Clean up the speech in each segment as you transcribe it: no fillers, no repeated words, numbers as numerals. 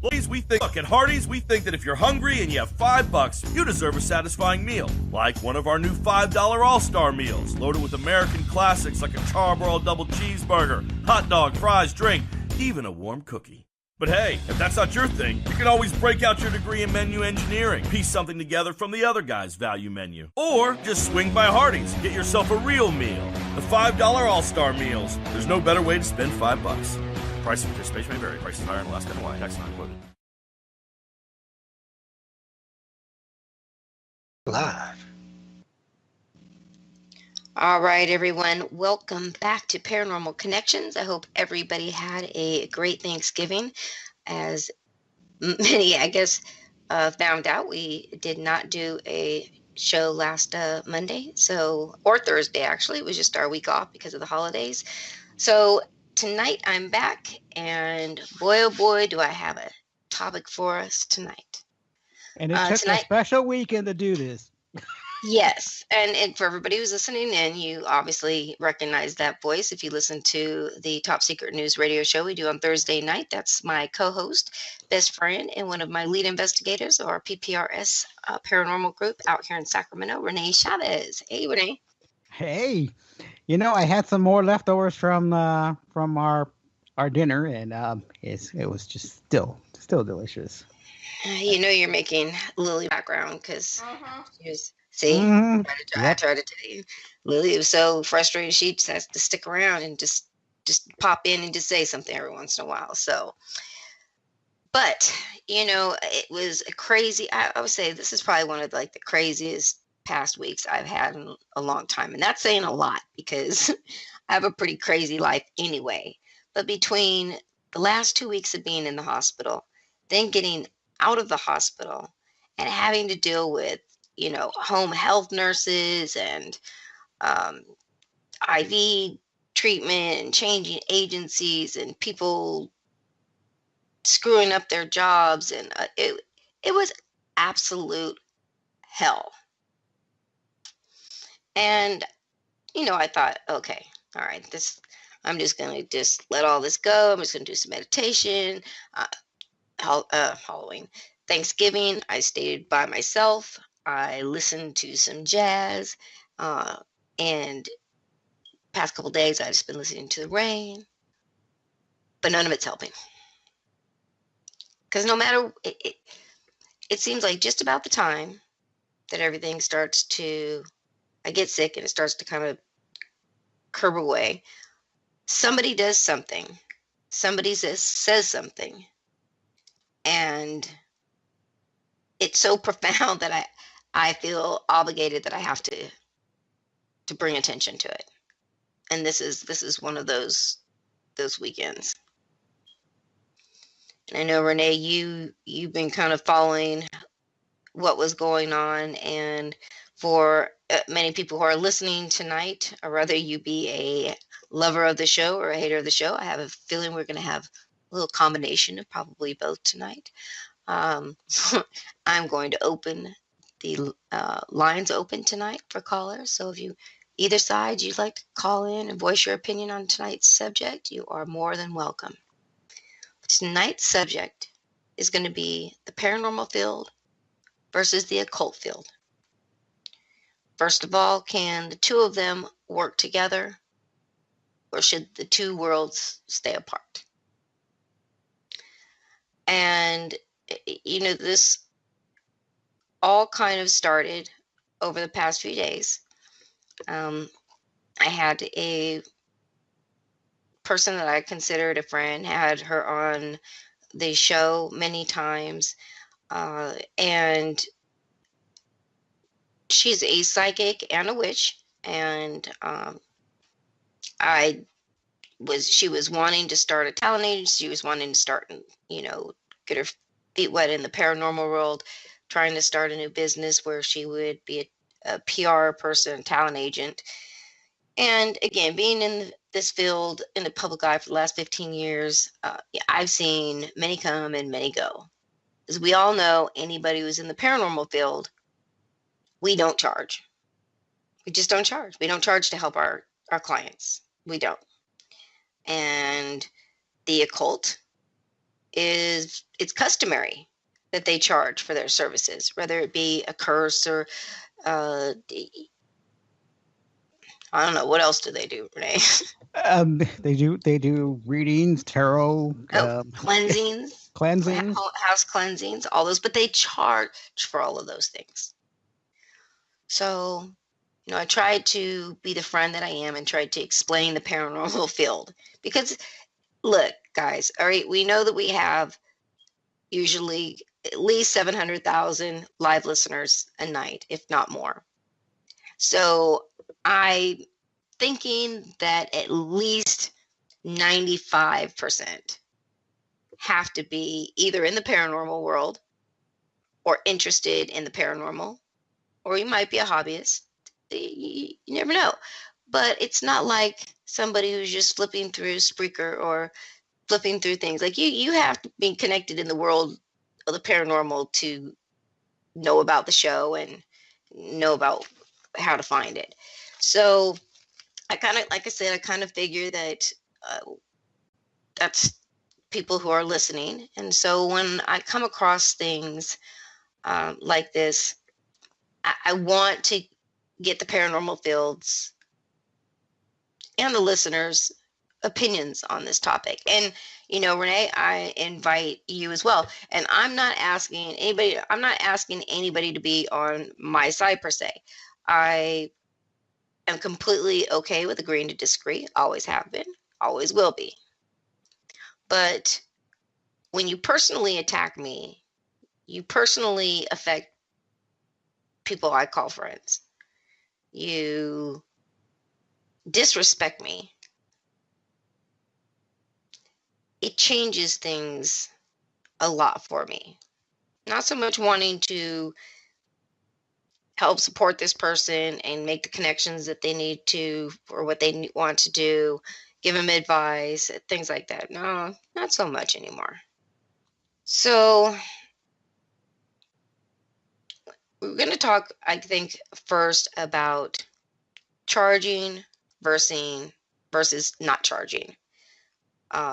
Look, at Hardee's, we think that if you're hungry and you have $5, you deserve a satisfying meal. Like one of our new $5 All-Star meals, loaded with American classics like a charbroiled double cheeseburger, hot dog, fries, drink, even a warm cookie. But hey, if that's not your thing, you can always break out your degree in menu engineering, piece something together from the other guy's value menu. Or just swing by Hardee's and get yourself a real meal. The $5 All-Star meals. There's no better way to spend $5. Price of participation may vary. Prices higher in Alaska and Hawaii. Tax not included. Live. All right, everyone. Welcome back to Paranormal Connections. I hope everybody had a great Thanksgiving. As many, I guess, found out, we did not do a show last Monday, or Thursday, actually. It was just our week off because of the holidays. So tonight I'm back, and boy, oh boy, do I have a topic for us tonight. And it took a special weekend to do this. Yes, and for everybody who's listening in, you obviously recognize that voice if you listen to the Top Secret News radio show we do on Thursday night. That's my co-host, best friend, and one of my lead investigators of our PPRS paranormal group out here in Sacramento, Renee Chavez. Hey, Renee. Hey, I had some more leftovers from our dinner, and it was just still delicious. You're making Lily background because see, I tried to tell you. Lily was so frustrated she just has to stick around and just pop in and just say something every once in a while. So, but it was a crazy. I would say this is probably one of the craziest past weeks I've had in a long time, and that's saying a lot because I have a pretty crazy life anyway. But between the last 2 weeks of being in the hospital, then getting out of the hospital and having to deal with, home health nurses and IV treatment and changing agencies and people screwing up their jobs. And it was absolute hell. And, I thought, okay, all right, I'm just going to let all this go. I'm just going to do some meditation. Halloween, Thanksgiving, I stayed by myself. I listened to some jazz, and past couple days I've just been listening to the rain, but none of it's helping. Because no matter, it seems like just about the time that everything starts I get sick and it starts to kind of curb away, somebody does something. Somebody says something. And it's so profound that I feel obligated that I have to bring attention to it. And this is one of those weekends. And I know, Renee, you've been kind of following what was going on, and for many people who are listening tonight, or whether you be a lover of the show or a hater of the show, I have a feeling we're going to have a little combination of probably both tonight. I'm going to open the lines open tonight for callers. So if either side you'd like to call in and voice your opinion on tonight's subject, you are more than welcome. Tonight's subject is going to be the paranormal field versus the occult field. First of all, can the two of them work together, or should the two worlds stay apart? And, this all kind of started over the past few days. I had a person that I considered a friend, had her on the show many times, and she's a psychic and a witch, and she was wanting to start a talent agency. She was wanting to start, get her feet wet in the paranormal world, trying to start a new business where she would be a PR person, talent agent. And again, being in this field in the public eye for the last 15 years, I've seen many come and many go. As we all know, anybody who's in the paranormal field, we don't charge. We just don't charge. We don't charge to help our clients. We don't. And the occult it's customary that they charge for their services, whether it be a curse or uh, I don't know, what else do they do, Renee? They do readings, tarot, Oh, cleansings, cleansings. house cleansings, all those, but they charge for all of those things. So, I tried to be the friend that I am and tried to explain the paranormal field because, look, guys, all right, we know that we have usually at least 700,000 live listeners a night, if not more. So I thinking that at least 95% have to be either in the paranormal world or interested in the paranormal, or you might be a hobbyist. You never know. But it's not like somebody who's just flipping through Spreaker or flipping through things. Like you have to be connected in the world of the paranormal to know about the show and know about how to find it. So I kind of, like I said, I kind of figure that that's people who are listening. And so when I come across things like this, I want to get the paranormal fields and the listeners' opinions on this topic. And, Renee, I invite you as well. And I'm not asking anybody to be on my side per se. I am completely okay with agreeing to disagree. Always have been, always will be. But when you personally attack me, you personally affect people I call friends. You disrespect me. It changes things a lot for me. Not so much wanting to help support this person and make the connections that they need to or what they want to do, give them advice, things like that. No, not so much anymore. So we're going to talk, I think, first about charging versus not charging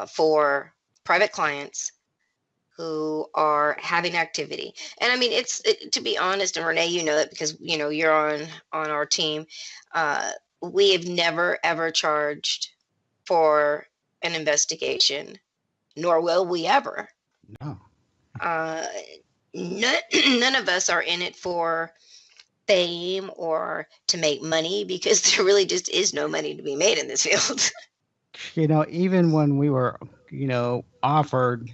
for private clients who are having activity. And I mean, to be honest, and Renee, you know that because you're on our team. We have never ever charged for an investigation, nor will we ever. No. None of us are in it for fame or to make money because there really just is no money to be made in this field. Even when we were, offered,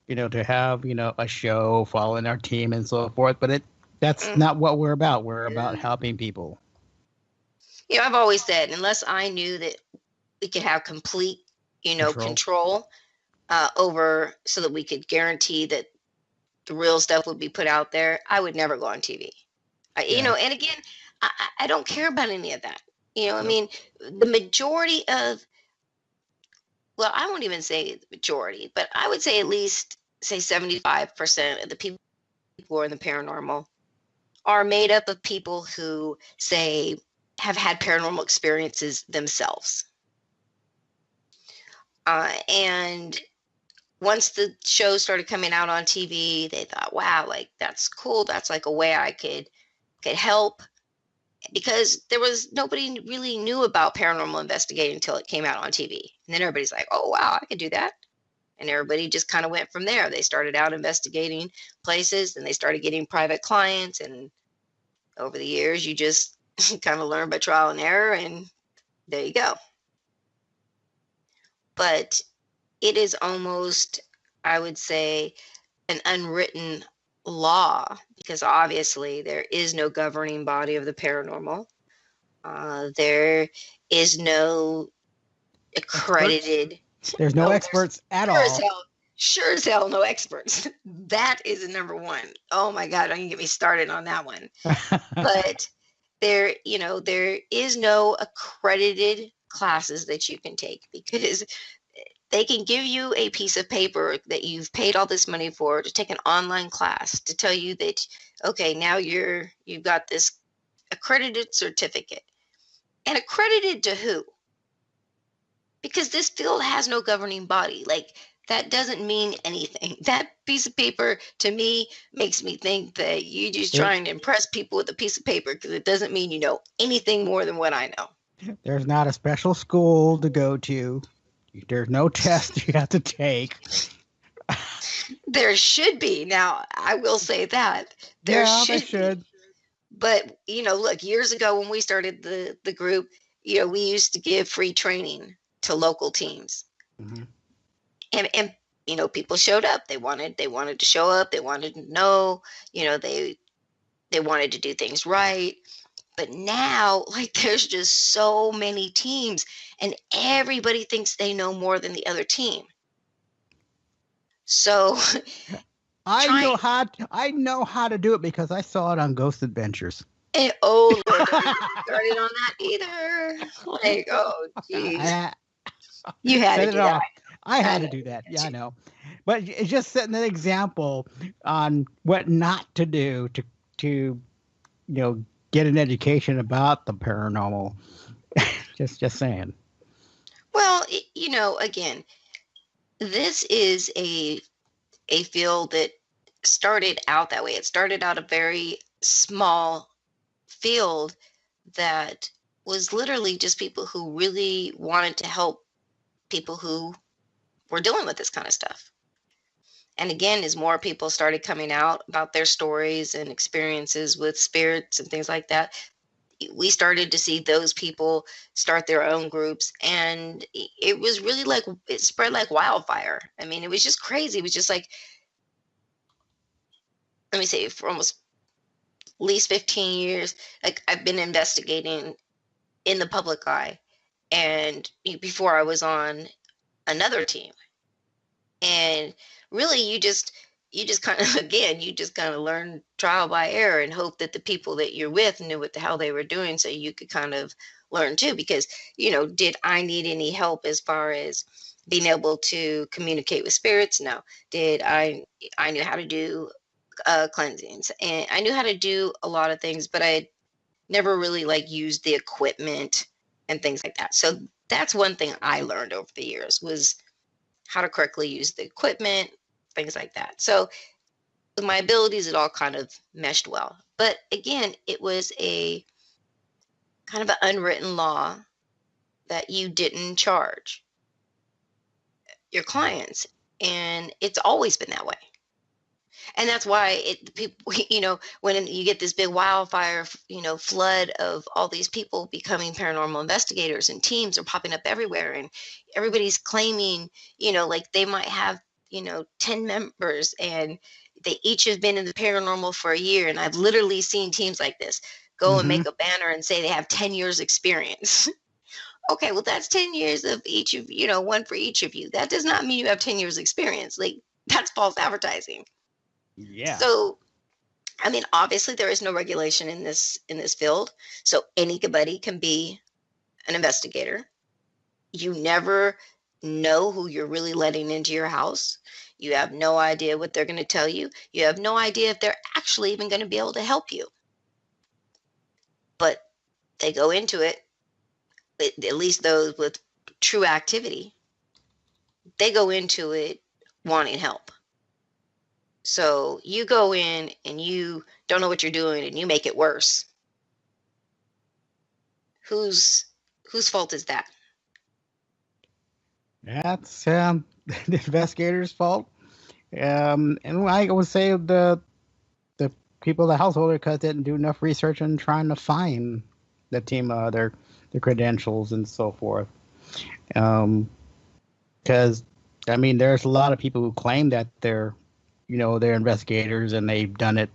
to have, a show following our team and so forth, but that's not what we're about. We're about helping people. I've always said, unless I knew that we could have complete, control over, so that we could guarantee that the real stuff would be put out there, I would never go on TV. And again, I don't care about any of that. I mean, the majority of, well, I won't even say the majority, but I would say at least, say 75% of the people who are in the paranormal are made up of people who, say, have had paranormal experiences themselves. And once the show started coming out on TV, they thought, wow, like that's cool. That's like a way I could help, because there was nobody really knew about paranormal investigating until it came out on TV. And then everybody's like, oh, wow, I could do that. And everybody just kind of went from there. They started out investigating places and they started getting private clients. And over the years, you just kind of learn by trial and error. And there you go. But it is almost, I would say, an unwritten law, because obviously there is no governing body of the paranormal. There is no accredited. There's no experts at all. Sure as hell, no experts. That is number one. Oh my God, don't you get me started on that one. But there is no accredited classes that you can take, because they can give you a piece of paper that you've paid all this money for to take an online class to tell you that, okay, now you've got this accredited certificate. And accredited to who? Because this field has no governing body. Like, that doesn't mean anything. That piece of paper to me makes me think that you're just There, trying to impress people with a piece of paper, because it doesn't mean you know anything more than what I know. there's not a special school to go to. There's no test you have to take. There should be. Now, I will say that there Yeah, they should be. should. But, look, years ago when we started the group, we used to give free training to local teams. Hmm. And people showed up. They wanted to show up. They wanted to know, they wanted to do things right. But now, like, there's just so many teams, and everybody thinks they know more than the other team. So I trying, know how to do it because I saw it on Ghost Adventures. and oh Lord, don't get me started on that either. Like, oh geez, I you had to set do it that. off. I I had to know. do that. Yeah, I know. But it's just setting an example on what not to do to get an education about the paranormal. just saying. Well, again, this is a field that started out that way. It started out a very small field that was literally just people who really wanted to help people who were dealing with this kind of stuff. And again, as more people started coming out about their stories and experiences with spirits and things like that, we started to see those people start their own groups. And it was really like, it spread like wildfire. I mean, it was just crazy. It was just like, let me say, for almost at least 15 years, like I've been investigating in the public eye. And before I was on another team. And really you just kind of again you just kind of learn trial by error and hope that the people that you're with knew what the hell they were doing, so you could kind of learn too. Because did I need any help as far as being able to communicate with spirits? No. Did I knew how to do cleansings, and I knew how to do a lot of things, but I never really like used the equipment and things like that. So that's one thing I learned over the years, was how to correctly use the equipment, things like that. So with my abilities, it all kind of meshed well. But again, it was a kind of an unwritten law that you didn't charge your clients. And it's always been that way. And that's why people, when you get this big wildfire, flood of all these people becoming paranormal investigators, and teams are popping up everywhere, and everybody's claiming, like they might have, 10 members, and they each have been in the paranormal for a year. And I've literally seen teams like this go and Hmm. make a banner and say they have 10 years experience. Okay, well, that's 10 years of each of, one for each of you. That does not mean you have 10 years experience. Like, that's false advertising. Yeah. So, I mean, obviously there is no regulation in this field, so anybody can be an investigator. You never know who you're really letting into your house. You have no idea what they're going to tell you. You have no idea if they're actually even going to be able to help you. But they go into it, at least those with true activity, they go into it wanting help. So you go in and you don't know what you're doing and you make it worse. Whose fault is that? That's the investigator's fault. And I would say the people of the household, because they didn't do enough research on trying to find the team, their credentials and so forth. Because I mean, there's a lot of people who claim that they're investigators, and they've done it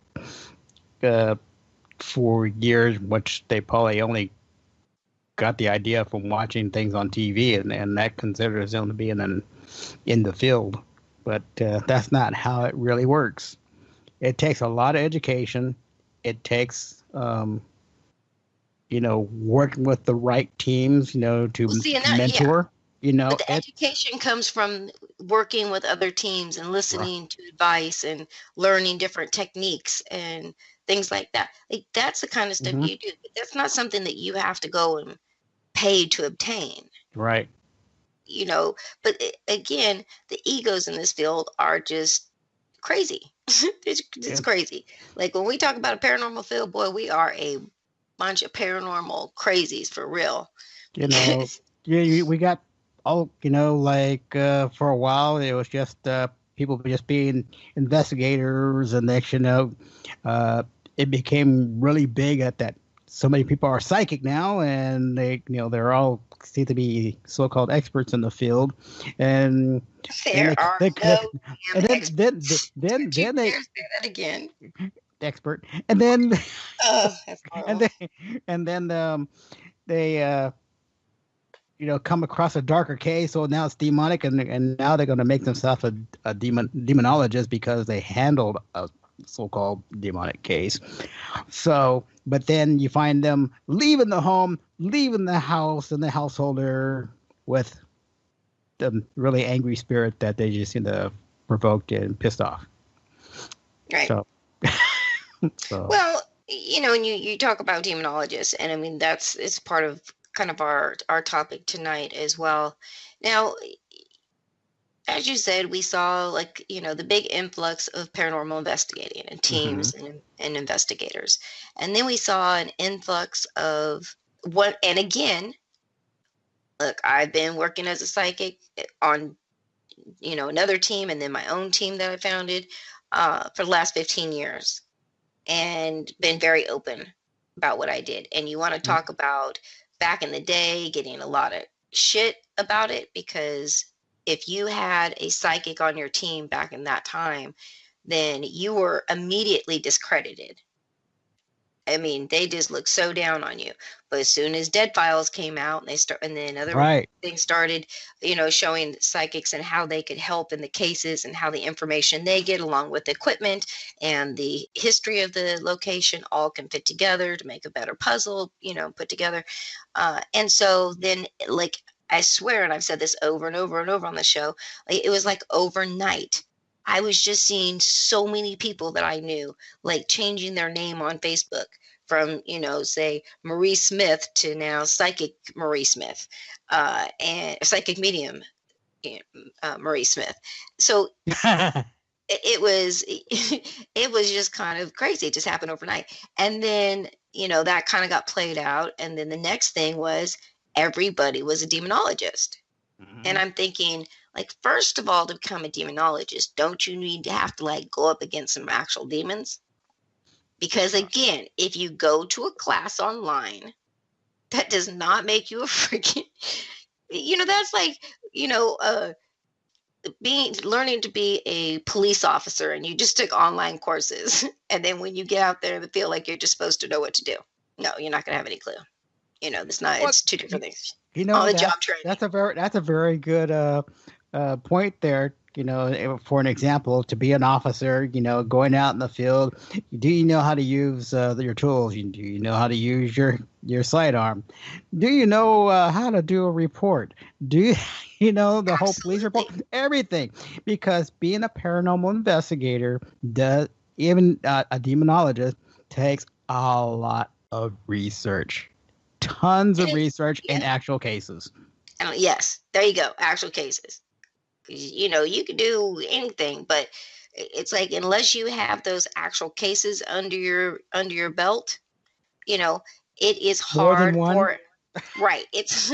for years, which they probably only got the idea from watching things on TV, and that considers them to be in the field. But that's not how it really works. It takes a lot of education. It takes working with the right teams, to Well, see, and that, yeah. mentor. But the education comes from working with other teams and listening to advice and learning different techniques and things like that. Like, that's the kind of stuff Mhm. you do. But that's not something that you have to go and pay to obtain. Right. but again, the egos in this field are just crazy. It's Yeah. crazy. Like when we talk about a paranormal field, boy, we are a bunch of paranormal crazies for real. You know, we got all, like for a while it was just people just being investigators, and next it became really big at that. So many people are psychic now, and they're all seem to be so-called experts in the field, and then There are no damn and experts. Don't you then they dare say that again. expert, and then Oh, that's and horrible. then they come across a darker case, so now it's demonic, and now they're going to make themselves a demonologist because they handled a so-called demonic case. So, but then you find them leaving the home, leaving the house, and the householder with the really angry spirit that they just provoked and pissed off. Right. So, so Well, and you talk about demonologists, and I mean it's part of kind of our topic tonight as well. Now, as you said, we saw like the big influx of paranormal investigating and mhm. teams and investigators, and then we saw an influx of what. And again, look, I've been working as a psychic on another team, and then my own team that I founded for the last 15 years, and been very open about what I did. And you want to talk about back in the day getting a lot of shit about it, because if you had a psychic on your team back in that time, then you were immediately discredited. I mean, they just looked so down on you. But as soon as Dead Files came out, and then other Right. things started, showing psychics and how they could help in the cases and how the information they get, along with equipment and the history of the location, all can fit together to make a better puzzle, put together. And so then, like, I swear, and I've said this over and over and over on the show, like, it was like overnight. I was just seeing so many people that I knew, like, changing their name on Facebook from, say Marie Smith to now Psychic Marie Smith, and Psychic Medium Marie Smith. So it was it was just kind of crazy. It just happened overnight. And then, that kind of got played out. And then the next thing was everybody was a demonologist. And Mhm. I'm thinking, like, first of all, to become a demonologist, don't you need to have to like go up against some actual demons? Because again, if you go to a class online, that does not make you a freaking, that's like, you know, uh, being learning to be a police officer, and you just took online courses. And then when you get out there in the field, like, you're just supposed to know what to do. No, you're not going to have any clue. It's not, What it's two different things. On the that's job training. that's a very good point there. For an example, to be an officer, going out in the field, do you know how to use your tools? Do you know how to use your sidearm? Do you know how to do a report? Do you you know the whole police report? Absolutely. Everything, because being a paranormal investigator does, even a demonologist, takes a lot of research, tons And of research in yeah. actual cases. Yes, there you go. Actual cases. You can do anything, but it's like, unless you have those actual cases under your belt, you know, it is More than hard one. for, right. It's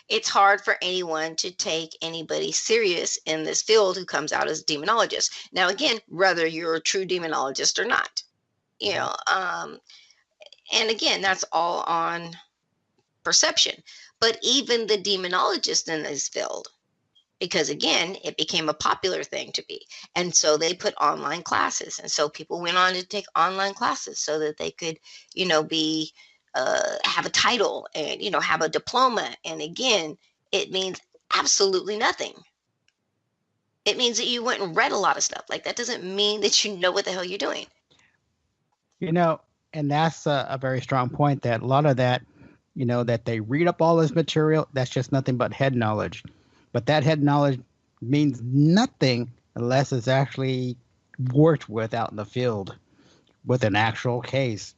it's hard for anyone to take anybody serious in this field who comes out as a demonologist. Now, again, whether you're a true demonologist or not, you Mhm. know, and again, that's all on perception. But even the demonologists in this field, because again, it became a popular thing to be, and so they put online classes, and so people went on to take online classes so that they could be have a title, and have a diploma. And again, it means absolutely nothing. It means that you went and read a lot of stuff. Like, that doesn't mean that you know what the hell you're doing. You know, and that's a very strong point, that a lot of that, that they read up all this material, that's just nothing but head knowledge. But that head knowledge means nothing unless it's actually worked with out in the field with an actual case.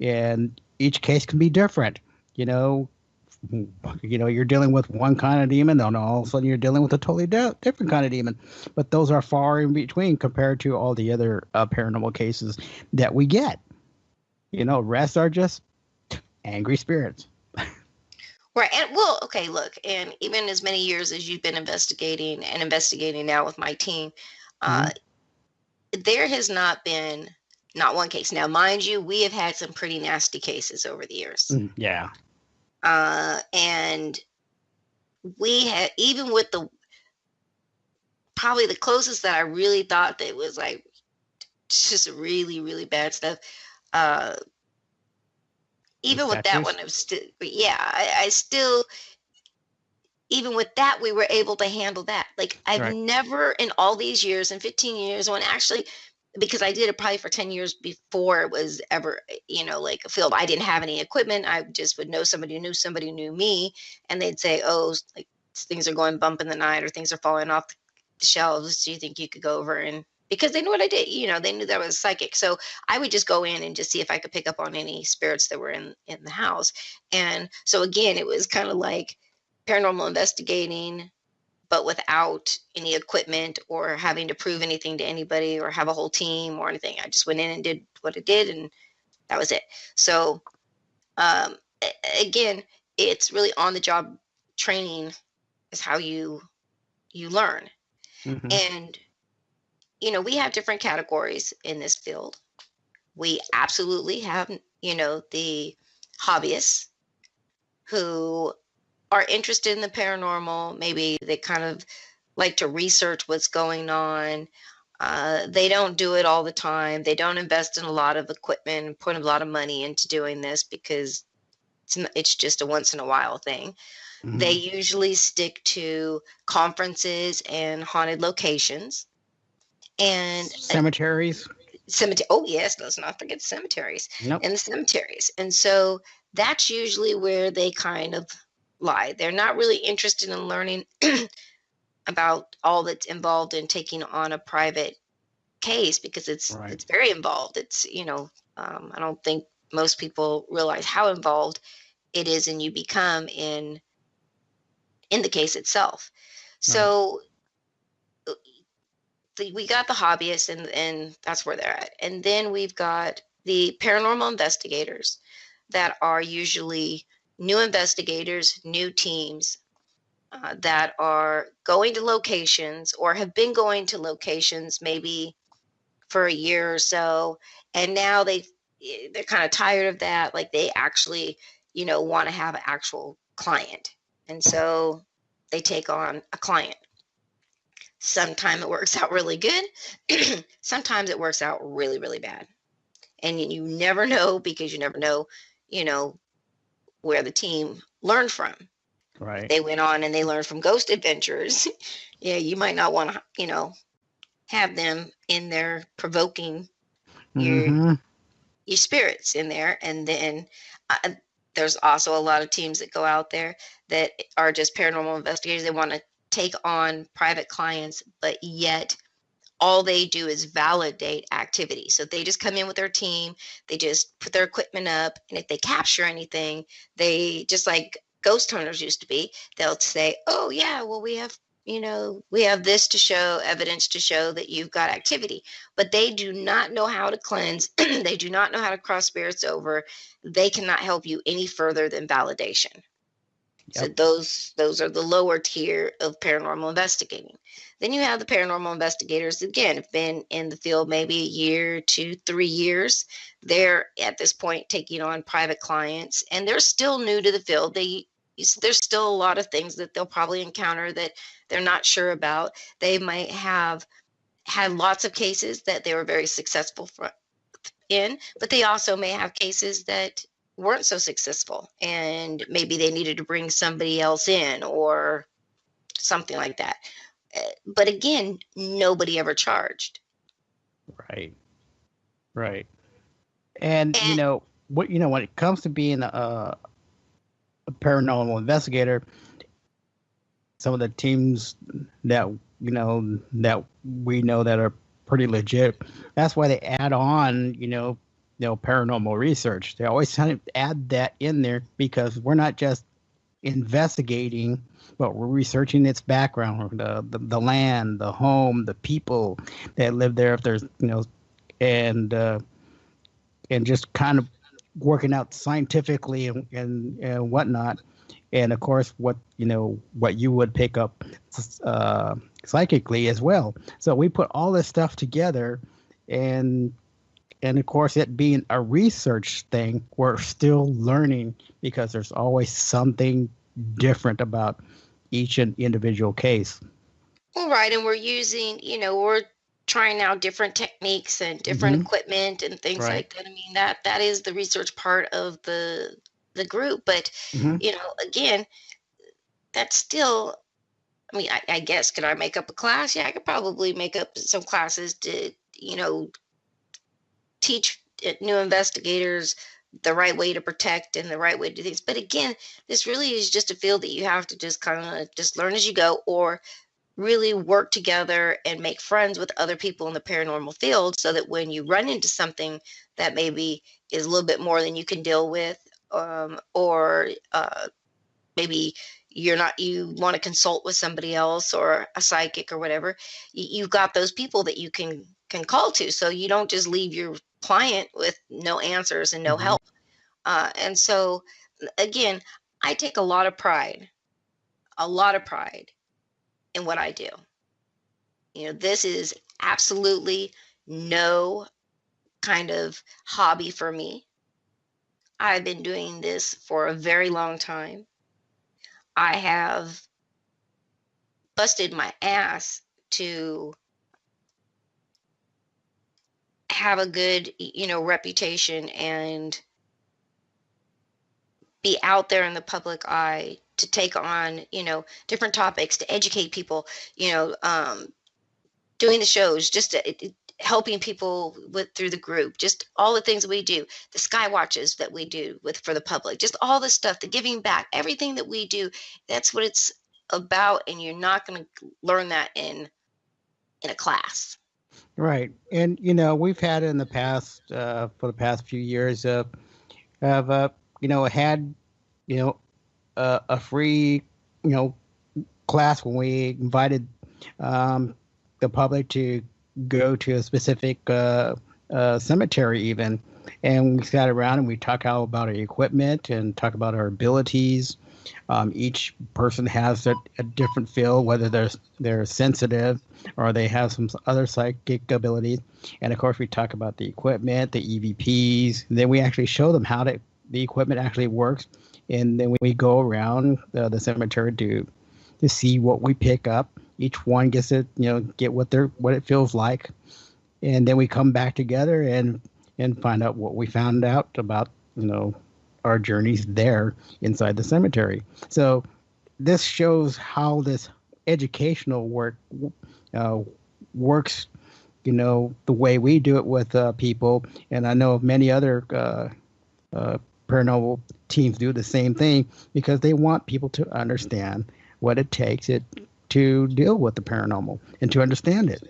And each case can be different. You know, you're dealing with one kind of demon, and all of a sudden you're dealing with a totally different kind of demon. But those are far in between compared to all the other paranormal cases that we get. Rest are just angry spirits. Right. And well, okay, look, and even as many years as you've been investigating now with my team, uh, there has not been not one case. Now, mind you, we have had some pretty nasty cases over the years. Yeah. And we had, even with probably the closest that I really thought that was like just really, really bad stuff. Even with that one, I still, even with that, we were able to handle that. Like I've never in all these years, in 15 years, when actually, because I did it probably for 10 years before it was ever, like a field. I didn't have any equipment. I just would know somebody who knew me, and they'd say, oh, like things are going bump in the night or things are falling off the shelves. Do you think you could go over? And because they knew what I did, they knew that I was psychic. So I would just go in and just see if I could pick up on any spirits that were in the house. And so again, it was kind of like paranormal investigating, but without any equipment or having to prove anything to anybody or have a whole team or anything. I just went in and did what it did, and that was it. So again, it's really on the job training is how you learn. And we have different categories in this field. We absolutely have, the hobbyists who are interested in the paranormal. Maybe they kind of like to research what's going on. They don't do it all the time. They don't invest in a lot of equipment and put a lot of money into doing this because it's just a once in a while thing. They usually stick to conferences and haunted locations. And cemeteries. Oh yes, let's not forget cemeteries. Nope. And the cemeteries. And so that's usually where they kind of lie. They're not really interested in learning about all that's involved in taking on a private case because it's very involved. It's I don't think most people realize how involved it is and you become in the case itself. So we got the hobbyists and that's where they're at. And then we've got the paranormal investigators that are usually new investigators, new teams that are going to locations or have been going to locations maybe for a year or so. And now they're kind of tired of that. Like they actually, want to have an actual client. And so they take on a client. Sometimes it works out really good. Sometimes it works out really, really bad. And you never know because you never know, where the team learned from. Right. They went on and they learned from ghost adventures. Yeah, you might not want to, have them in there provoking your spirits in there. And then there's also a lot of teams that go out there that are just paranormal investigators. They want to take on private clients, but yet all they do is validate activity. So they just come in with their team, they just put their equipment up, and if they capture anything, they just like ghost hunters used to be, they'll say, oh yeah, well we have this to show, evidence to show that you've got activity. But they do not know how to cleanse. They do not know how to cross spirits over. They cannot help you any further than validation. Yep. So those are the lower tier of paranormal investigating. Then you have the paranormal investigators, again, have been in the field maybe a year, 2, 3 years. They're at this point taking on private clients, and they're still new to the field. There's still a lot of things that they'll probably encounter that they're not sure about. They might have had lots of cases that they were very successful in, but they also may have cases that weren't so successful and maybe they needed to bring somebody else in or something like that. But again, nobody ever charged. Right. And when it comes to being a paranormal investigator, some of the teams that that we know that are pretty legit, that's why they add on paranormal research. They always kind of add that in there because we're not just investigating, but we're researching its background, the land, the home, the people that live there. If there's, and and just kind of working out scientifically and whatnot. And of course, what you would pick up psychically as well. So we put all this stuff together, and of course, it being a research thing, we're still learning because there's always something different about each individual case. All right, and we're using, we're trying out different techniques and different equipment and things Right. like that. I mean, that is the research part of the group, but hmm again, that's still. I mean, I guess could I make up a class? Yeah, I could probably make up some classes to, teach new investigators the right way to protect and the right way to do things. But again, this really is just a field that you have to just kind of just learn as you go, or really work together and make friends with other people in the paranormal field, so that when you run into something that maybe is a little bit more than you can deal with, or maybe you want to consult with somebody else or a psychic or whatever, you've got those people that you can call to, so you don't just leave your client with no answers and no hmm help. And so again, I take a lot of pride in what I do. This is absolutely no kind of hobby for me. I've been doing this for a very long time. I have busted my ass to have a good, reputation and be out there in the public eye, to take on, different topics, to educate people, doing the shows, just helping people through the group, just all the things that we do, the sky watches that we do for the public, just all this stuff, the giving back, everything that we do. That's what it's about, and you're not going to learn that in a class. Right. And, we've had in the past, for the past few years, have, had, a free, class when we invited the public to go to a specific cemetery even. And we sat around and we talk out about our equipment and talk about our abilities. Each person has a different field, whether they're sensitive or they have some other psychic abilities. And of course, we talk about the equipment, the EVPs. And then we actually show them how the equipment actually works. And then we go around the cemetery to see what we pick up. Each one gets to get what it feels like, and then we come back together and find out what we found out about our journeys there inside the cemetery. So this shows how this educational work works, the way we do it with people. And I know many other paranormal teams do the same thing, because they want people to understand what it takes to deal with the paranormal and to understand it.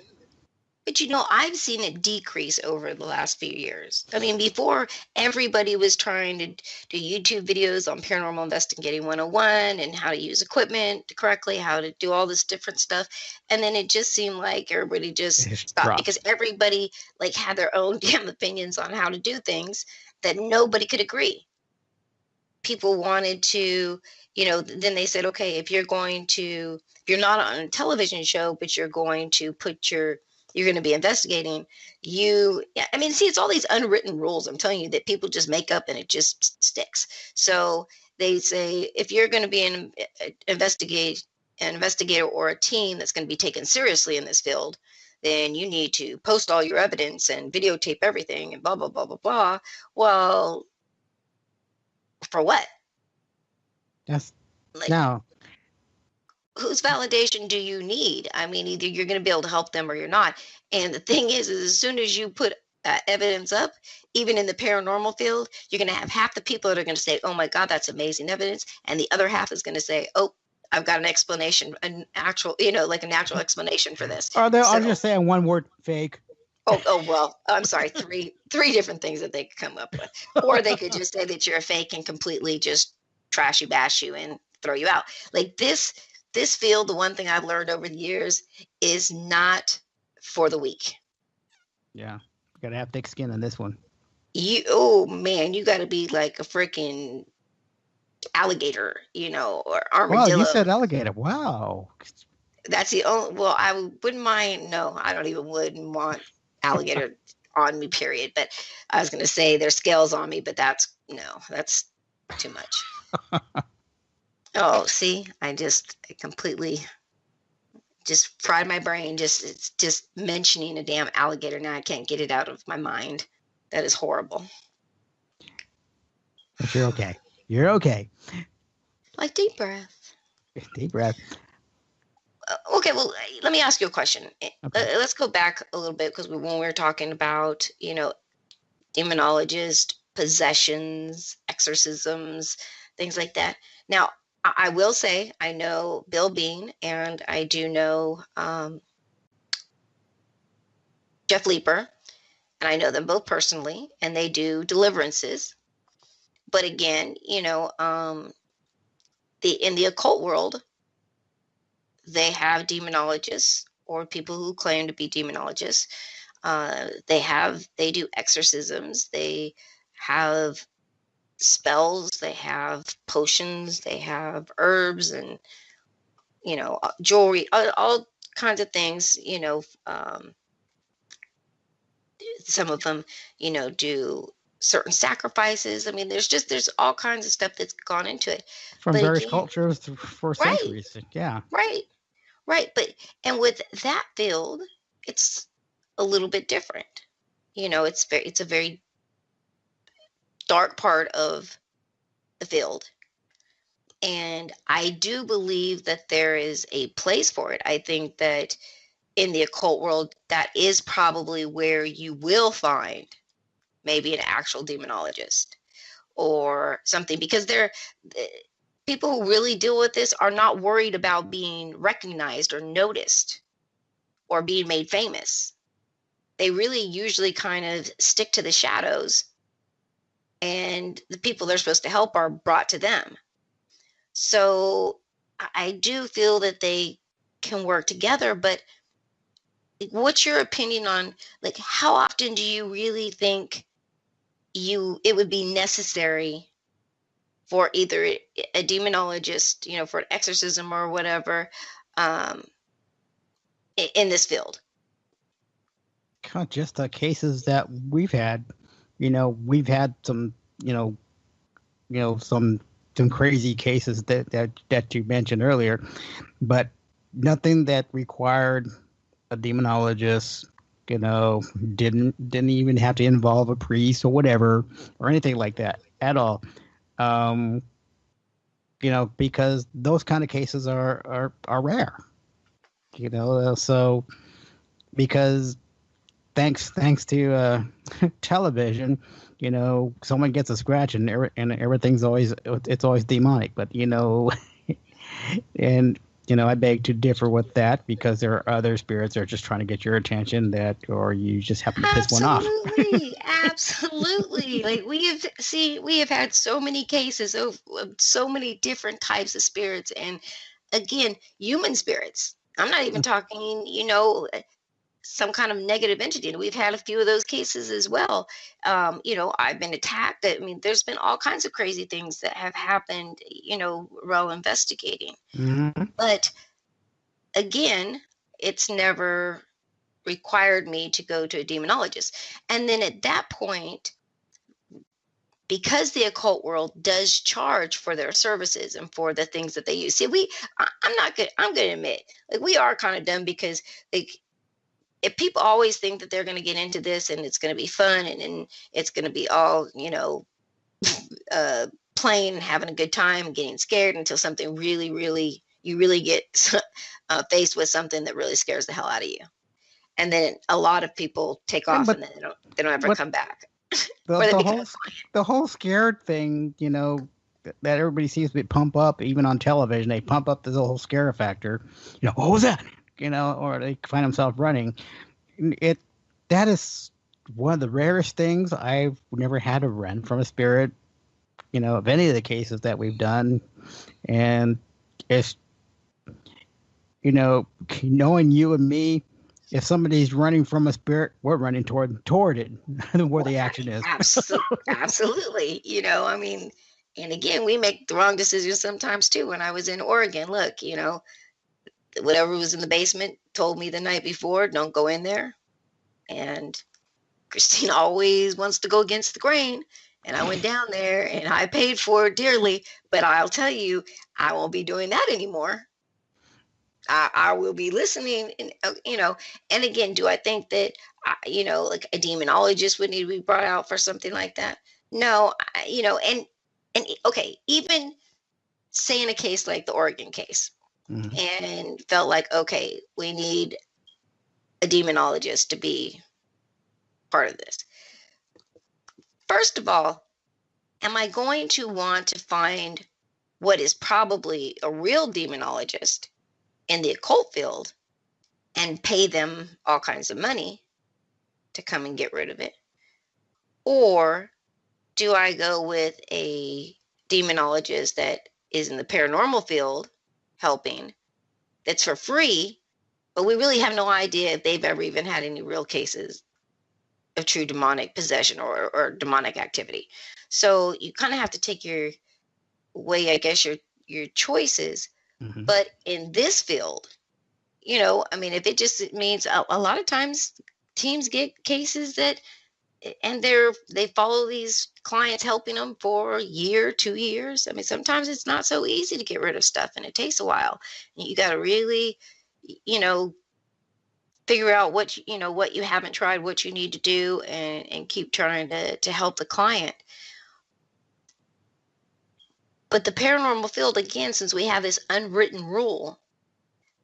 But I've seen it decrease over the last few years. I mean, before, everybody was trying to do YouTube videos on Paranormal Investigating 101 and how to use equipment correctly, how to do all this different stuff. And then it just seemed like everybody just It's stopped, dropped. because everybody had their own damn opinions on how to do things that nobody could agree. People wanted to, then they said, okay, if you're not on a television show, but you're going to you're going to be investigating, it's all these unwritten rules, I'm telling you, that people just make up and it just sticks. So they say, if you're going to be an investigator or a team that's going to be taken seriously in this field, then you need to post all your evidence and videotape everything and blah, blah, blah, blah, blah. Well, for what? That's Like, now. whose validation do you need? I mean, either you're going to be able to help them or you're not. And the thing is as soon as you put evidence up, even in the paranormal field, you're going to have half the people that are going to say, oh my God, that's amazing evidence. And the other half is going to say, oh, I've got an explanation, an actual, like a natural explanation for this. Or I'll So, just say one word: fake. oh, well, I'm sorry, three different things that they could come up with. Or they could just say that you're a fake and completely just trash you, bash you, and throw you out. Like this field, the one thing I've learned over the years is not for the weak. Yeah. Gotta have thick skin on this one. Oh man, you got to be like a freaking alligator, or Wow, you armadillo. said alligator. Wow. That's the only. Well, I wouldn't mind. No, I don't even wouldn't want alligator on me. Period. But I was gonna say there's scales on me, but that's too much. Oh, see, I completely just fried my brain. It's just mentioning a damn alligator now. I can't get it out of my mind. That is horrible. But you're okay. You're okay. Like deep breath. Deep breath. Okay, well, let me ask you a question. Okay. Let's go back a little bit because when we were talking about, demonologist, possessions, exorcisms, things like that. Now, I will say I know Bill Bean and I do know Jeff Leeper, and I know them both personally, and they do deliverances. But again, in the occult world, they have demonologists or people who claim to be demonologists. They do exorcisms. They have spells. They have potions. They have herbs and jewelry, all kinds of things. Some of them, do certain sacrifices. I mean, there's all kinds of stuff that's gone into it. From But various again, cultures for right, centuries. Yeah. right. But and with that field, it's a little bit different. It's a very dark part of the field. And I do believe that there is a place for it. I think that in the occult world, that is probably where you will find maybe an actual demonologist or something, because people who really deal with this are not worried about being recognized or noticed or being made famous. They really usually kind of stick to the shadows, and the people they're supposed to help are brought to them. So I do feel that they can work together, but what's your opinion on, like, how often do you really think it would be necessary for either a demonologist, for an exorcism or whatever, in this field? Just the cases that we've had. We've had some, some crazy cases that you mentioned earlier, but nothing that required a demonologist. Didn't even have to involve a priest or whatever or anything like that at all. Because those kind of cases are rare. So because thanks to television, someone gets a scratch and everything's always demonic. But and I beg to differ with that, because there are other spirits that are just trying to get your attention, or you just happen to piss one off. Absolutely. Like we have had so many cases of so many different types of spirits, and again, human spirits. I'm not even talking, some kind of negative entity. We've had a few of those cases as well. I've been attacked. I mean, there's been all kinds of crazy things that have happened, while investigating. Mm-hmm. But again, it's never required me to go to a demonologist. And then at that point, because the occult world does charge for their services and for the things that they use. See, I'm going to admit, like, we are kind of dumb, because if people always think that they're going to get into this and it's going to be fun and it's going to be all, playing and having a good time and getting scared until something really, really, you really get faced with something that really scares the hell out of you. And then a lot of people take off, and then they don't ever come back. The whole scared thing, that everybody seems to pump up, even on television. They pump up this whole scare factor. What was that? Or they find themselves running. That is one of the rarest things. I've never had a run from a spirit of any of the cases that we've done. And it's, knowing you and me, if somebody's running from a spirit, we're running toward it, where the action is. Absolutely. I mean, and again, we make the wrong decisions sometimes too. When I was in Oregon, look, whatever was in the basement told me the night before, don't go in there. And Christine always wants to go against the grain. And I went down there and I paid for it dearly. But I'll tell you, I won't be doing that anymore. I will be listening, and and again, do I think that like a demonologist would need to be brought out for something like that? No, and okay, even say in a case like the Oregon case, and felt like, okay, we need a demonologist to be part of this. First of all, am I going to want to find what is probably a real demonologist in the occult field and pay them all kinds of money to come and get rid of it? Or do I go with a demonologist that is in the paranormal field helping, that's for free, but we really have no idea if they've ever even had any real cases of true demonic possession or demonic activity? So you kind of have to take your way, I guess, your choices. But in this field, I mean, if it means a lot of times teams get cases and they follow these clients, helping them for a year, 2 years. I mean, sometimes it's not so easy to get rid of stuff and it takes a while. And you got to really, figure out what you haven't tried, what you need to do, and keep trying to help the client. But the paranormal field, again, since we have this unwritten rule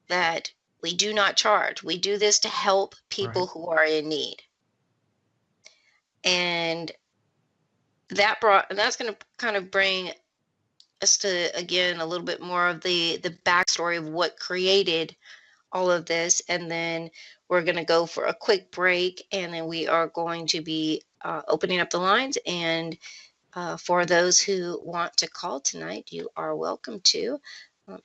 that we do not charge, we do this to help people who are in need. And that's going to kind of bring us to, again, a little bit more of the backstory of what created all of this. And then we're going to go for a quick break, and then we are going to be opening up the lines. And for those who want to call tonight, you are welcome to. I'll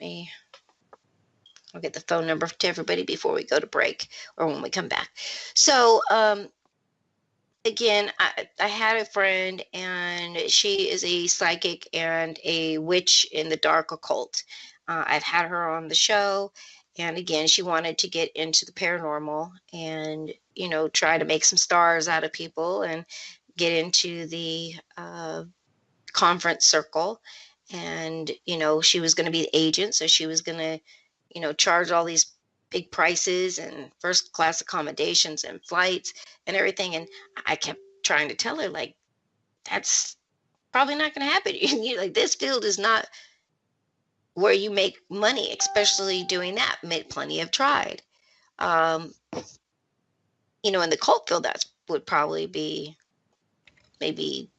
get the phone number to everybody before we go to break or when we come back. So again, I had a friend, and she is a psychic and a witch in the dark occult. I've had her on the show, and again, she wanted to get into the paranormal and try to make some stars out of people and get into the conference circle. And she was going to be the agent, so she was going to charge all these big prices and first class accommodations and flights and everything. And I kept trying to tell her, like, that's probably not going to happen. Like, this field is not where you make money, especially doing that. Plenty have tried. In the cult field, that would probably be maybe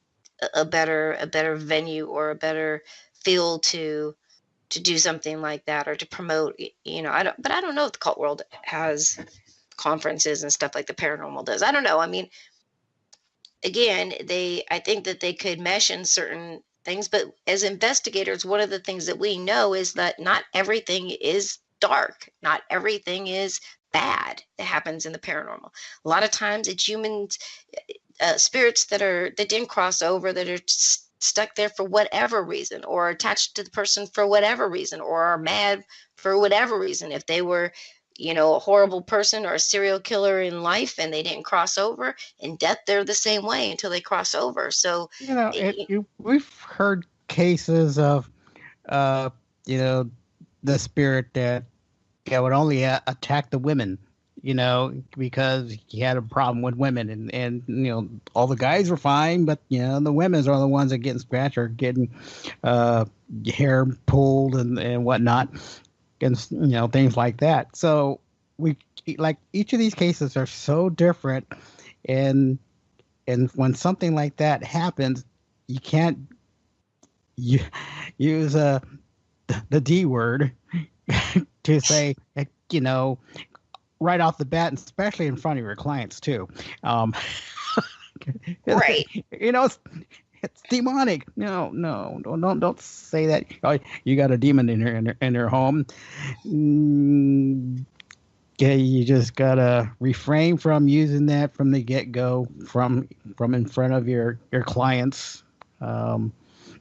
a better venue or a better field to do something like that, or to promote. I don't know if the cult world has conferences and stuff like the paranormal does. I don't know. I mean, again, I think that they could mesh in certain things, but as investigators, one of the things that we know is that not everything is dark. Not everything is bad that happens in the paranormal. A lot of times it's humans, spirits that didn't cross over, that are stuck there for whatever reason, or attached to the person for whatever reason, or are mad for whatever reason. If they were a horrible person or a serial killer in life and they didn't cross over, in death they're the same way until they cross over. So we've heard cases of the spirit that would only attack the women, because he had a problem with women, and all the guys were fine, but the women's are the ones that getting scratched or getting hair pulled and whatnot, and things like that. So each of these cases are so different, and when something like that happens, you can't use the D word to say, right off the bat, and especially in front of your clients too. Right. It's demonic. No, don't say that. Oh, you got a demon in her home. Okay, you just gotta refrain from using that from the get go, from in front of your clients, um,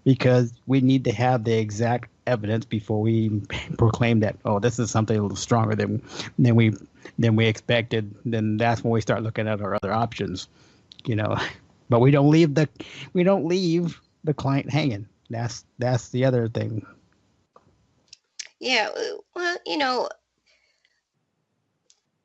because we need to have the exact evidence before we proclaim that, oh, this is something a little stronger than we than we expected. Then that's when we start looking at our other options, you know. But we don't leave the client hanging. That's the other thing. Yeah, well,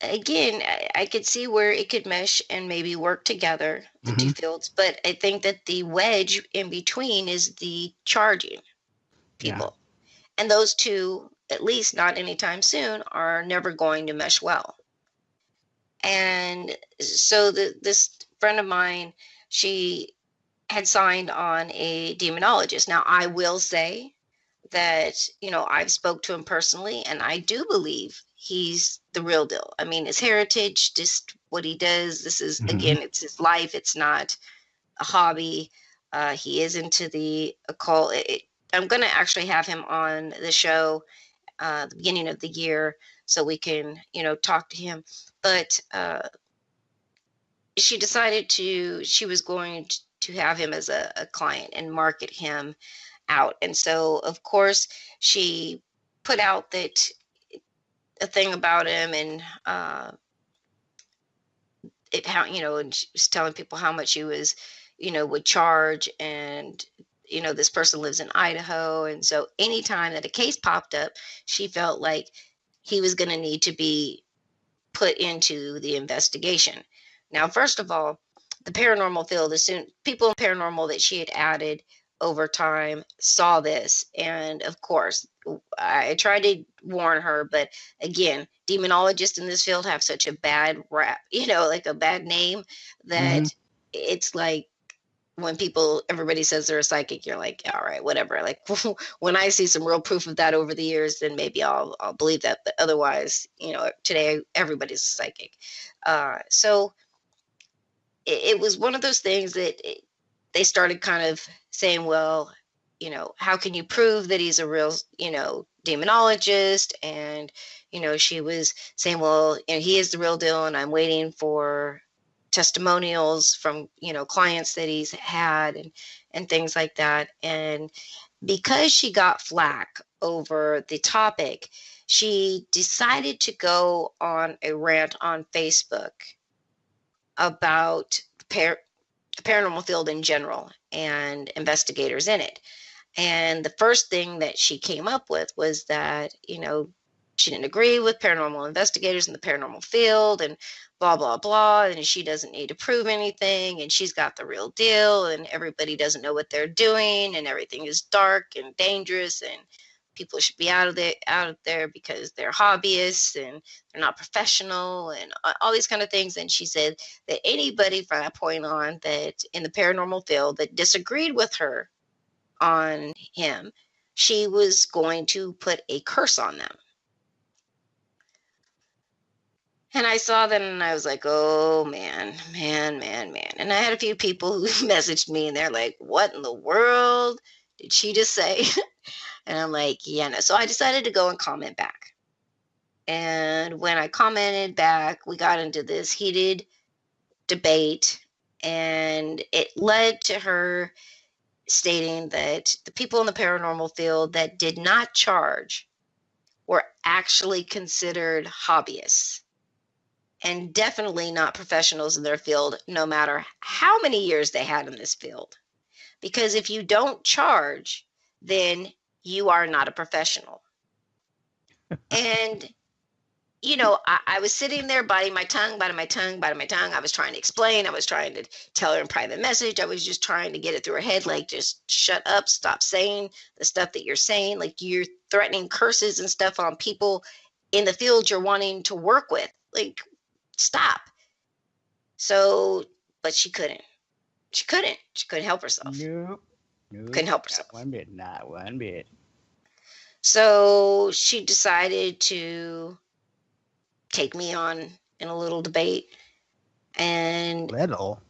again, I could see where it could mesh and maybe work together, the two Hmm. fields, but I think that the wedge in between is the charging Yeah. people. And those two, at least not anytime soon, are never going to mesh well. And so this friend of mine, she had signed on a demonologist. Now, I will say that, I've spoke to him personally, and I do believe he's the real deal. I mean, his heritage, just what he does, this is, Hmm. again, it's his life. It's not a hobby. He is into the occult. I'm going to actually have him on the show the beginning of the year so we can, talk to him. But she decided she was going to have him as a client and market him out. And so, of course, she put out that a thing about him, and and she was telling people how much he was, would charge. And, this person lives in Idaho. And so anytime that a case popped up, she felt like he was going to need to be put into the investigation. Now, first of all, the paranormal field, as soon people in paranormal that she had added over time saw this, and of course, I tried to warn her, but again, demonologists in this field have such a bad rap, like a bad name, Hmm. that it's like when everybody says they're a psychic, you're like, all right, whatever. Like when I see some real proof of that over the years, then maybe I'll believe that. But otherwise, today everybody's a psychic. So it was one of those things that they started kind of saying, well, how can you prove that he's a real, demonologist? And, she was saying, well, he is the real deal, and I'm waiting for testimonials from, clients that he's had, and things like that. And because she got flack over the topic, she decided to go on a rant on Facebook about the paranormal field in general and investigators in it. And the first thing that she came up with was that, she didn't agree with paranormal investigators in the paranormal field, and blah, blah, blah. And she doesn't need to prove anything. And she's got the real deal. And everybody doesn't know what they're doing. And everything is dark and dangerous. And people should be out of there because they're hobbyists and they're not professional, and all these kind of things. And she said that anybody from that point on that in the paranormal field that disagreed with her on him, she was going to put a curse on them. And I saw that and I was like, oh man, man, man, man. And I had a few people who messaged me and they're like, what in the world did she just say? And I'm like, yeah, no. So I decided to go and comment back. And when I commented back, we got into this heated debate, and it led to her stating that the people in the paranormal field that did not charge were actually considered hobbyists and definitely not professionals in their field, no matter how many years they had in this field. Because if you don't charge, then you are not a professional. And I was sitting there biting my tongue, biting my tongue, biting my tongue. I was trying to explain. I was trying to tell her in private message. I was just trying to get it through her head, like, just shut up, stop saying the stuff that you're saying. Like, you're threatening curses and stuff on people in the field you're wanting to work with. Like, stop. So, but she couldn't. She couldn't. She couldn't help herself. Nope. Nope. Couldn't help Not herself. one bit. Not one bit. So she decided to take me on in a little debate. And Little.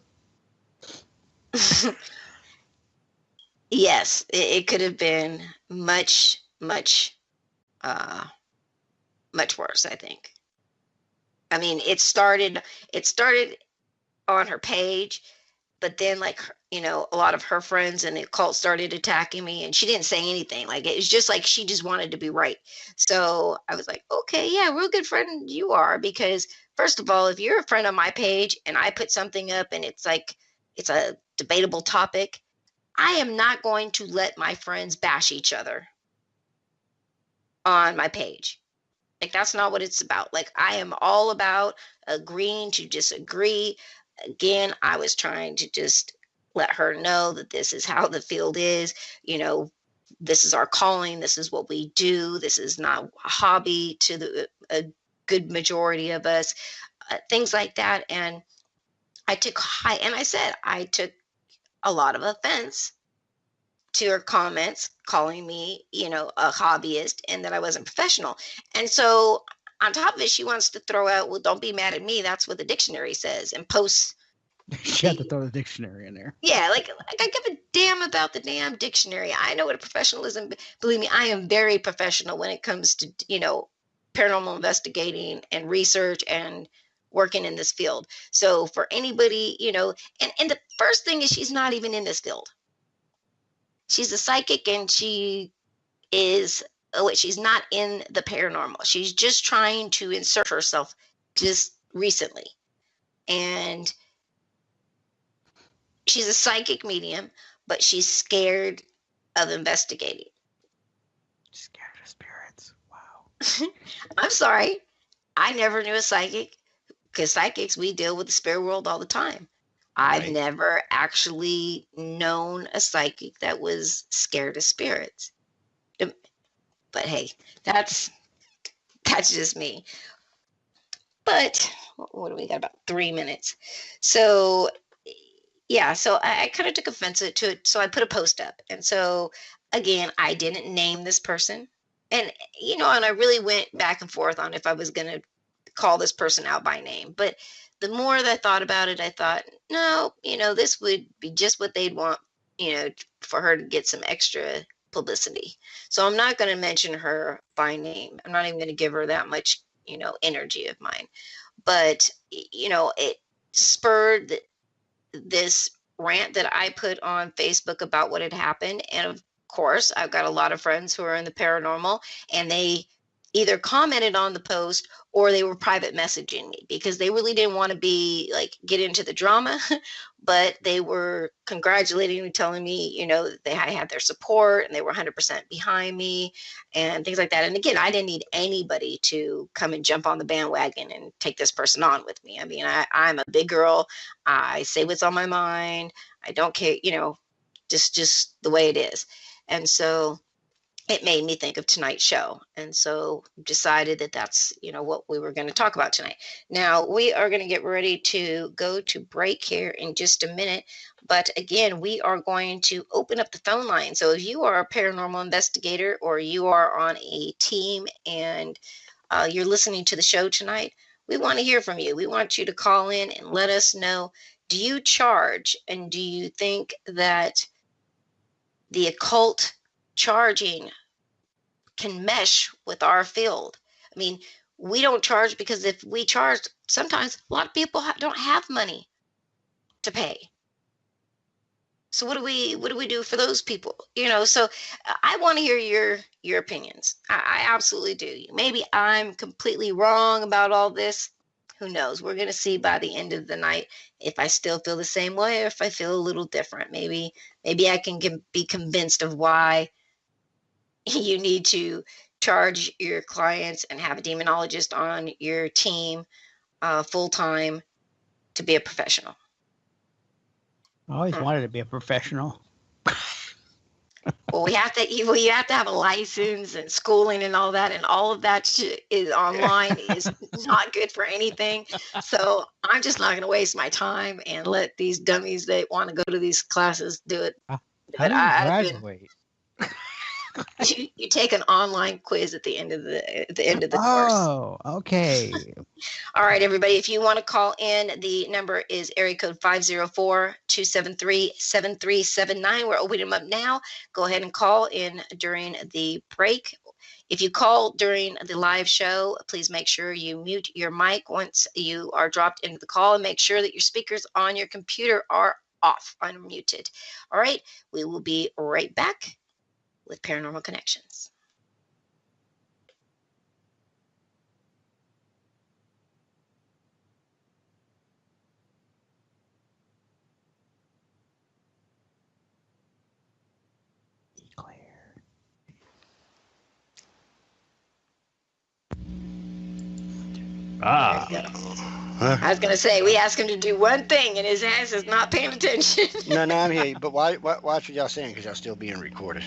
Yes, it could have been much, much, uh, much worse, I think. I mean, it started on her page, but then like a lot of her friends and the occult started attacking me, and she didn't say anything. Like it was just like she just wanted to be right. So I was like, okay, yeah, real good friend you are, because first of all, if you're a friend on my page and I put something up and it's like it's a debatable topic, I am not going to let my friends bash each other on my page. Like that's not what it's about. Like I am all about agreeing to disagree. Again, I was trying to just let her know that this is how the field is. You know, this is our calling. This is what we do. This is not a hobby to a good majority of us. Things like that. And I said I took a lot of offense to her comments calling me, a hobbyist and that I wasn't professional. And so on top of it, she wants to throw out, well, don't be mad at me. That's what the dictionary says, and posts She had to the throw the dictionary in there. yeah, like I give a damn about the damn dictionary. I know what a professionalism. Believe me, I am very professional when it comes to paranormal investigating and research and working in this field. So for anybody, and the first thing is she's not even in this field. She's a psychic, and she's not in the paranormal. She's just trying to insert herself just recently, and she's a psychic medium, but she's scared of investigating. Scared of spirits. Wow. I'm sorry. I never knew a psychic, because psychics, we deal with the spirit world all the time. I've Right. never actually known a psychic that was scared of spirits. But hey, that's just me. But what do we got? About 3 minutes. So yeah, so I kind of took offense to it. So I put a post up. And so again, I didn't name this person. And and I really went back and forth on if I was going to call this person out by name. But the more that I thought about it, I thought, no, this would be just what they'd want, for her to get some extra publicity. So I'm not going to mention her by name. I'm not even going to give her that much, energy of mine. But, it spurred this rant that I put on Facebook about what had happened. And of course, I've got a lot of friends who are in the paranormal, and they either commented on the post or they were private messaging me because they really didn't want to get into the drama, but they were congratulating me, telling me, that I had their support and they were 100% behind me and things like that. And again, I didn't need anybody to come and jump on the bandwagon and take this person on with me. I mean, I'm a big girl. I say what's on my mind. I don't care, just the way it is. And so it made me think of tonight's show. And so decided that that's, what we were going to talk about tonight. Now we are going to get ready to go to break here in just a minute. But again, we are going to open up the phone line. So if you are a paranormal investigator or you are on a team and you're listening to the show tonight, we want to hear from you. We want you to call in and let us know, do you charge? And do you think that the occult charging can mesh with our field? I mean, we don't charge because if we charge, sometimes a lot of people don't have money to pay. So what do we do for those people? So I want to hear your opinions. I absolutely do. Maybe I'm completely wrong about all this. Who knows? We're going to see by the end of the night if I still feel the same way or if I feel a little different. Maybe I can be convinced of why you need to charge your clients and have a demonologist on your team full time to be a professional. I always wanted to be a professional. Well, you have to have a license and schooling and all that, and all of that is online is not good for anything. So I'm just not going to waste my time and let these dummies that want to go to these classes do it. How do you graduate? You take an online quiz at the end of the course. Oh, okay. All right, everybody. If you want to call in, the number is area code 504-273-7379. We're opening them up now. Go ahead and call in during the break. If you call during the live show, please make sure you mute your mic once you are dropped into the call, and make sure that your speakers on your computer are off, unmuted. All right, we will be right back with Paranormal Connections. Ah. There you go. I was going to say, we asked him to do one thing, and his ass is not paying attention. No, I'm here. But watch what y'all saying, because y'all still being recorded.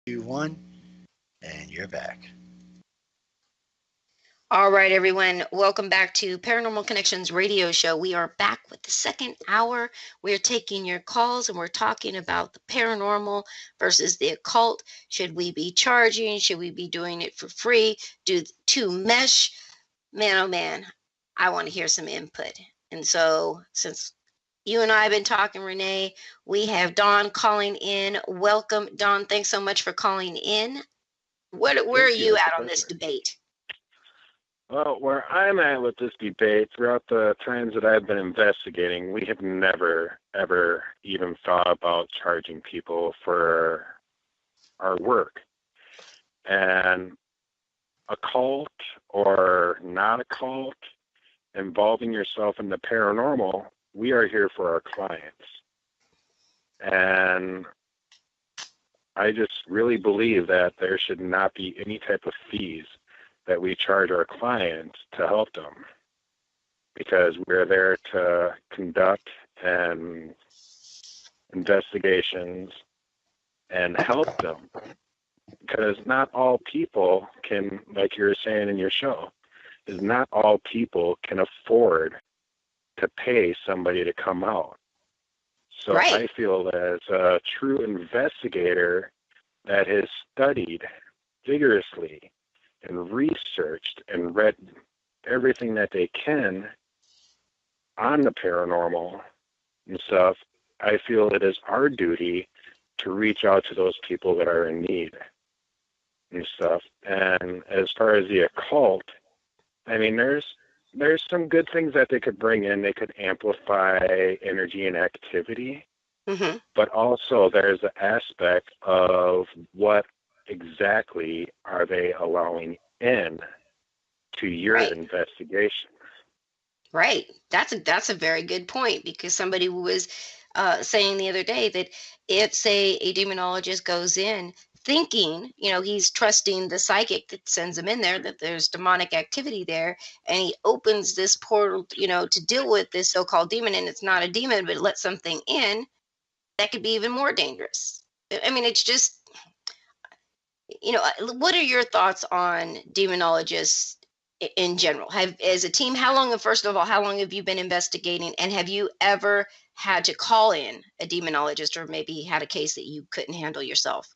2, 1, and you're back. All right, everyone. Welcome back to Paranormal Connections radio show. We are back with the second hour. We're taking your calls and we're talking about the paranormal versus the occult. Should we be charging? Should we be doing it for free? Do the two mesh? Man, oh man, I want to hear some input. And so, since you and I have been talking, Renee, we have Dawn calling in. Welcome, Dawn. Thanks so much for calling in. Where are you at on this debate? Well, where I'm at with this debate, throughout the times that I've been investigating, we have never, ever even thought about charging people for our work. And occult or not occult, involving yourself in the paranormal, we are here for our clients. And I just really believe that there should not be any type of fees that we charge our clients to help them, because we're there to conduct investigations and help them. Because not all people can, like you were saying in your show, is not all people can afford to pay somebody to come out. So Right. I feel as a true investigator that has studied vigorously and researched and read everything that they can on the paranormal and stuff, I feel it is our duty to reach out to those people that are in need and stuff. And as far as the occult, I mean, there's some good things that they could bring in. They could amplify energy and activity, Mm-hmm. but also there's the aspect of what exactly are they allowing in to your Right. investigation. Right. That's a very good point, because somebody was saying the other day that if, say, a demonologist goes in thinking, he's trusting the psychic that sends him in there, that there's demonic activity there, and he opens this portal, to deal with this so-called demon, and it's not a demon, but it lets something in, that could be even more dangerous. I mean, it's just, what are your thoughts on demonologists in general? As a team, first of all, how long have you been investigating, and have you ever had to call in a demonologist, or maybe had a case that you couldn't handle yourself?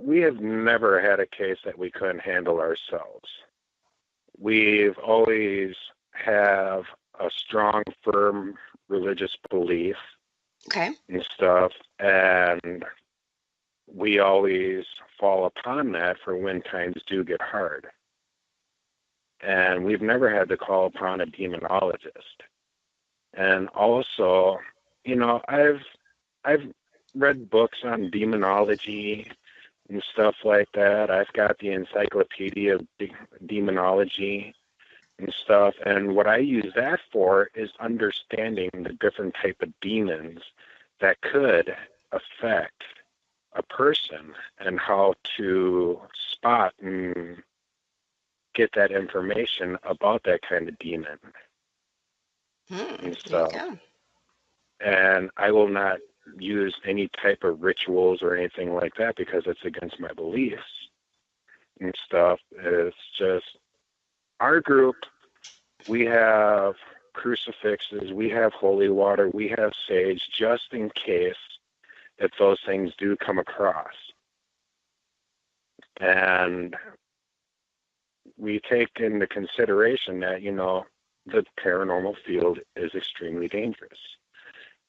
We have never had a case that we couldn't handle ourselves. We've always have a strong, firm religious belief Okay. and stuff, and we always fall upon that for when times do get hard. And we've never had to call upon a demonologist. And also, I've read books on demonology and stuff like that. I've got the Encyclopedia of Demonology and stuff. And what I use that for is understanding the different type of demons that could affect a person and how to spot and get that information about that kind of demon and There you stuff. go. And I will not use any type of rituals or anything like that because it's against my beliefs and stuff. It's just our group, we have crucifixes, we have holy water, we have sage, just in case that those things do come across. And we take into consideration that, the paranormal field is extremely dangerous.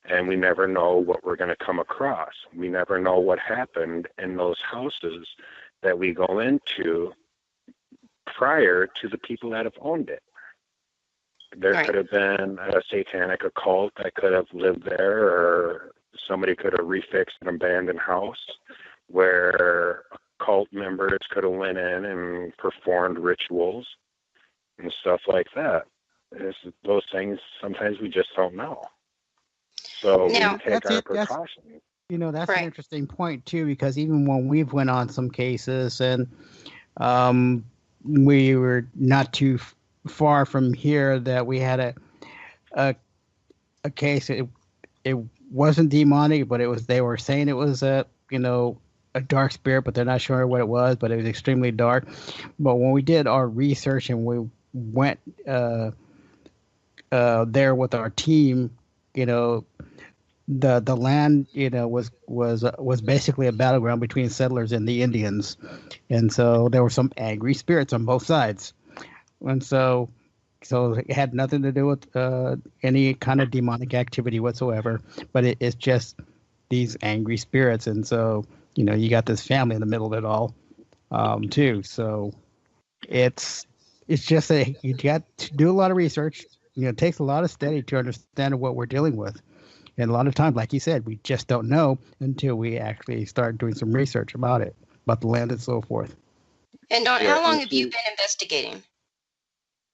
And we never know what we're going to come across. We never know what happened in those houses that we go into prior to the people that have owned it. There Right. could have been a satanic occult that could have lived there, or somebody could have refixed an abandoned house where cult members could have went in and performed rituals and stuff like that. Those things, sometimes we just don't know. So Now- we take That's our it. That's- precautions. That's Right. an interesting point too, because even when we've went on some cases, and we were not too far from here, that we had a case. It wasn't demonic, but they were saying it was a dark spirit, but they're not sure what it was, but it was extremely dark. But when we did our research and we went there with our team, you know, the land, you know, was basically a battleground between settlers and the Indians, and so there were some angry spirits on both sides, and so it had nothing to do with any kind of demonic activity whatsoever, but it's just these angry spirits, and so you know you got this family in the middle of it all, too. So it's just that you got to do a lot of research. You know, it takes a lot of study to understand what we're dealing with. And a lot of times, like you said, we just don't know until we actually start doing some research about it, about the land and so forth. And Don, Yeah, how long and have you been investigating?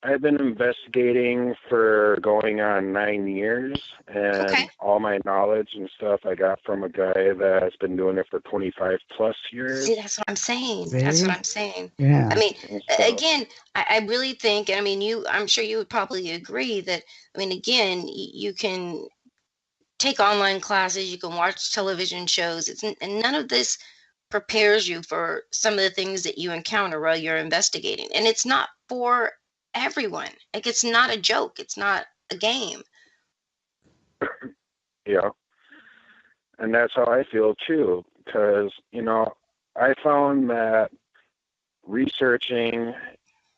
I've been investigating for going on 9 years, and Okay. all my knowledge and stuff I got from a guy that's been doing it for 25 plus years. See, that's what I'm saying. See? That's what I'm saying. Yeah. I mean, And so, again, I really think, I mean, I'm sure you would probably agree that, I mean, again, you can take online classes, you can watch television shows, and none of this prepares you for some of the things that you encounter while you're investigating. And it's not for everyone. Like, it's not a joke. It's not a game. yeah. And that's how I feel too, because, you know, I found that researching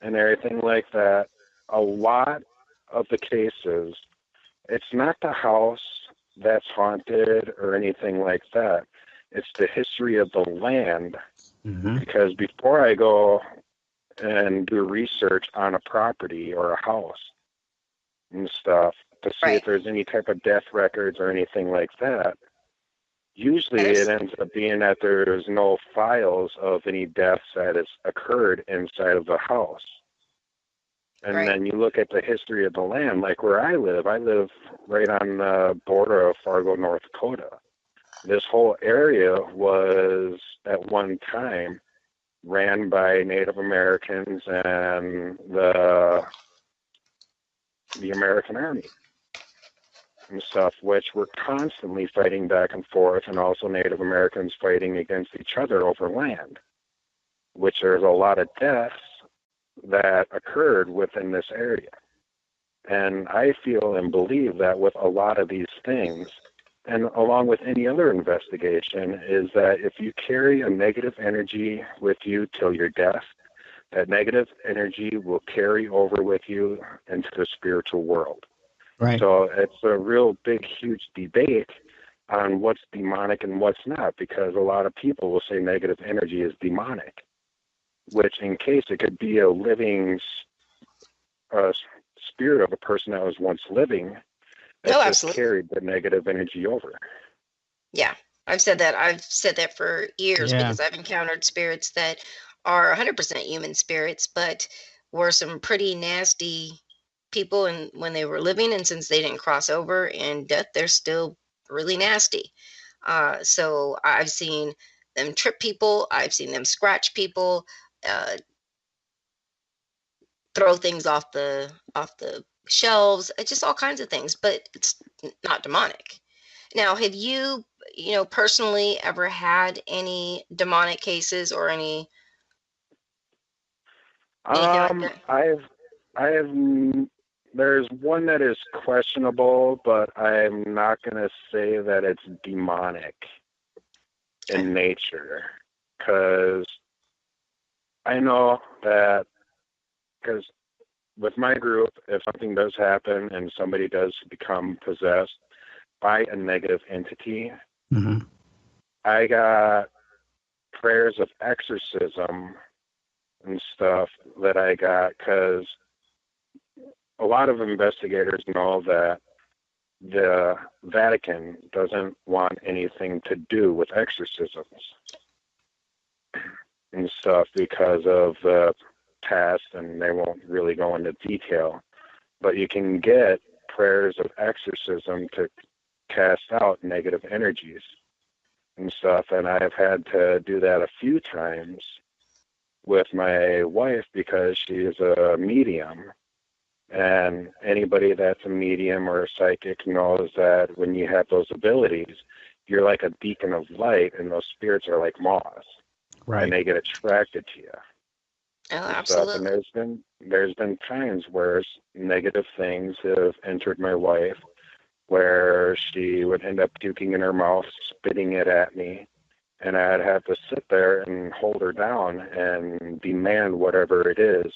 and everything like that, a lot of the cases, it's not the house that's haunted or anything like that. It's the history of the land. Mm-hmm. Because before I go and do research on a property or a house and stuff to see Right. if there's any type of death records or anything like that, usually Yes. it ends up being that there's no files of any deaths that has occurred inside of the house. And Right. then you look at the history of the land, like where I live right on the border of Fargo, North Dakota. This whole area was at one time ran by Native Americans and the American Army and stuff, which were constantly fighting back and forth, and also Native Americans fighting against each other over land, which there's a lot of deaths that occurred within this area. And I feel and believe that with a lot of these things, and along with any other investigation, is that if you carry a negative energy with you till your death, that negative energy will carry over with you into the spiritual world. Right. So it's a real big, huge debate on what's demonic and what's not, because a lot of people will say negative energy is demonic, which in case it could be a living spirit of a person that was once living that No, just absolutely. carried the negative energy over. Yeah, I've said that. I've said that for years Yeah. because I've encountered spirits that are 100% human spirits, but were some pretty nasty people and when they were living, and since they didn't cross over in death, they're still really nasty. So I've seen them trip people. I've seen them scratch people, throw things off the shelves, just all kinds of things, but it's not demonic. Now, have you, personally ever had any demonic cases or anything like that? There's one that is questionable, but I'm not going to say that it's demonic in nature, because I know that, because with my group, if something does happen and somebody does become possessed by a negative entity, Mm-hmm. I got prayers of exorcism and stuff that I got, because a lot of investigators know that the Vatican doesn't want anything to do with exorcisms and stuff because of the past, and they won't really go into detail. But you can get prayers of exorcism to cast out negative energies and stuff, and I've had to do that a few times with my wife because she is a medium. And anybody that's a medium or a psychic knows that when you have those abilities, you're like a beacon of light, and those spirits are like moths, Right. and they get attracted to you. Oh, And stuff. And absolutely. there's been times where negative things have entered my wife, where she would end up puking in her mouth, spitting it at me, and I'd have to sit there and hold her down and demand whatever it is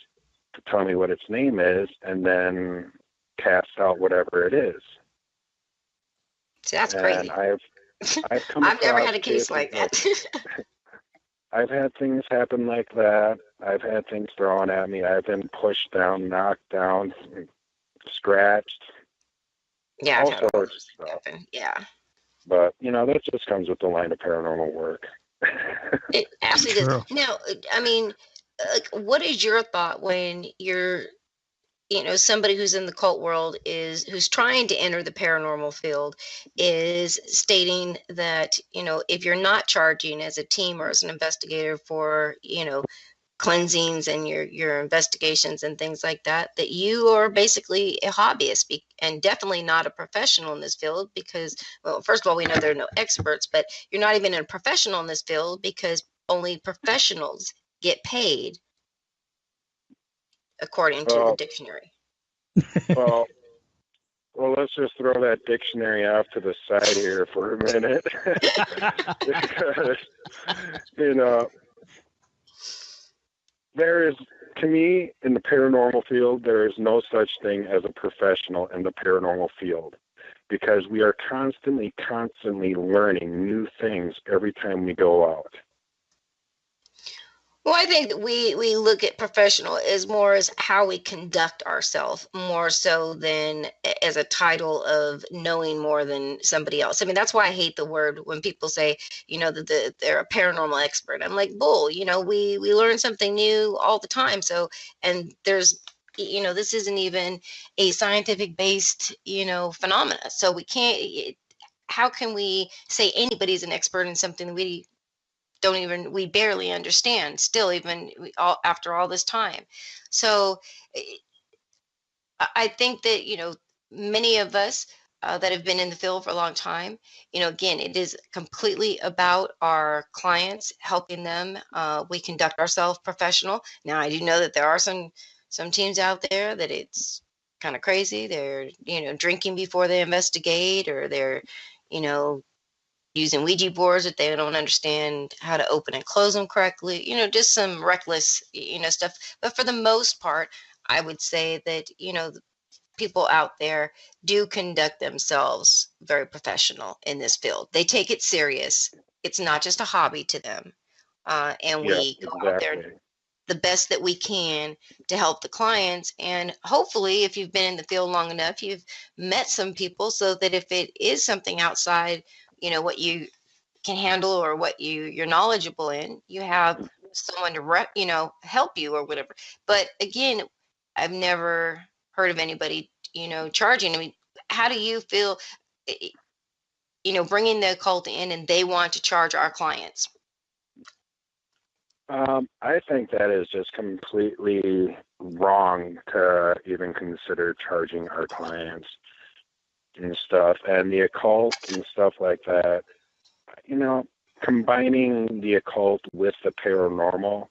to tell me what its name is, and then cast out whatever it is. See, that's And crazy. I've come I've never across had a case cases like that. I've had things happen like that. I've had things thrown at me. I've been pushed down, knocked down, scratched, Yeah, I've all had all sorts of those things stuff. happen. Yeah. But, that just comes with the line of paranormal work. It absolutely does. True. Now, I mean, what is your thought when you're, somebody who's in the cult world who's trying to enter the paranormal field is stating that, if you're not charging as a team or as an investigator for, cleansings and your investigations and things like that, that you are basically a hobbyist and definitely not a professional in this field because, well, first of all, we know there are no experts, but you're not even a professional in this field because only professionals get paid according to the well, dictionary. well, well, let's just throw that dictionary off to the side here for a minute. Because, there is, to me, in the paranormal field, there is no such thing as a professional in the paranormal field, because we are constantly learning new things every time we go out. Well, I think that we look at professional as more as how we conduct ourselves, more so than as a title of knowing more than somebody else. I mean, that's why I hate the word when people say, that they're a paranormal expert. I'm like, bull. We learn something new all the time. So, and there's, this isn't even a scientific based, phenomena. So we can't. How can we say anybody's an expert in something we barely understand still, even after all this time? So I think that, many of us that have been in the field for a long time, again, it is completely about our clients, helping them. We conduct ourselves professional. Now, I do know that there are some teams out there that it's kind of crazy. They're, drinking before they investigate, or they're, you know, using Ouija boards that they don't understand how to open and close them correctly, just some reckless, stuff. But for the most part, I would say that, the people out there do conduct themselves very professional in this field. They take it serious. It's not just a hobby to them. And Yeah, we go out there exactly. the best that we can to help the clients. And hopefully, if you've been in the field long enough, you've met some people so that if it is something outside, what you can handle or what you're knowledgeable in, you have someone to help you or whatever. But again, I've never heard of anybody, charging. I mean, how do you feel, bringing the occult in and they want to charge our clients? I think that is just completely wrong to even consider charging our clients and stuff. And the occult and stuff like that, combining the occult with the paranormal,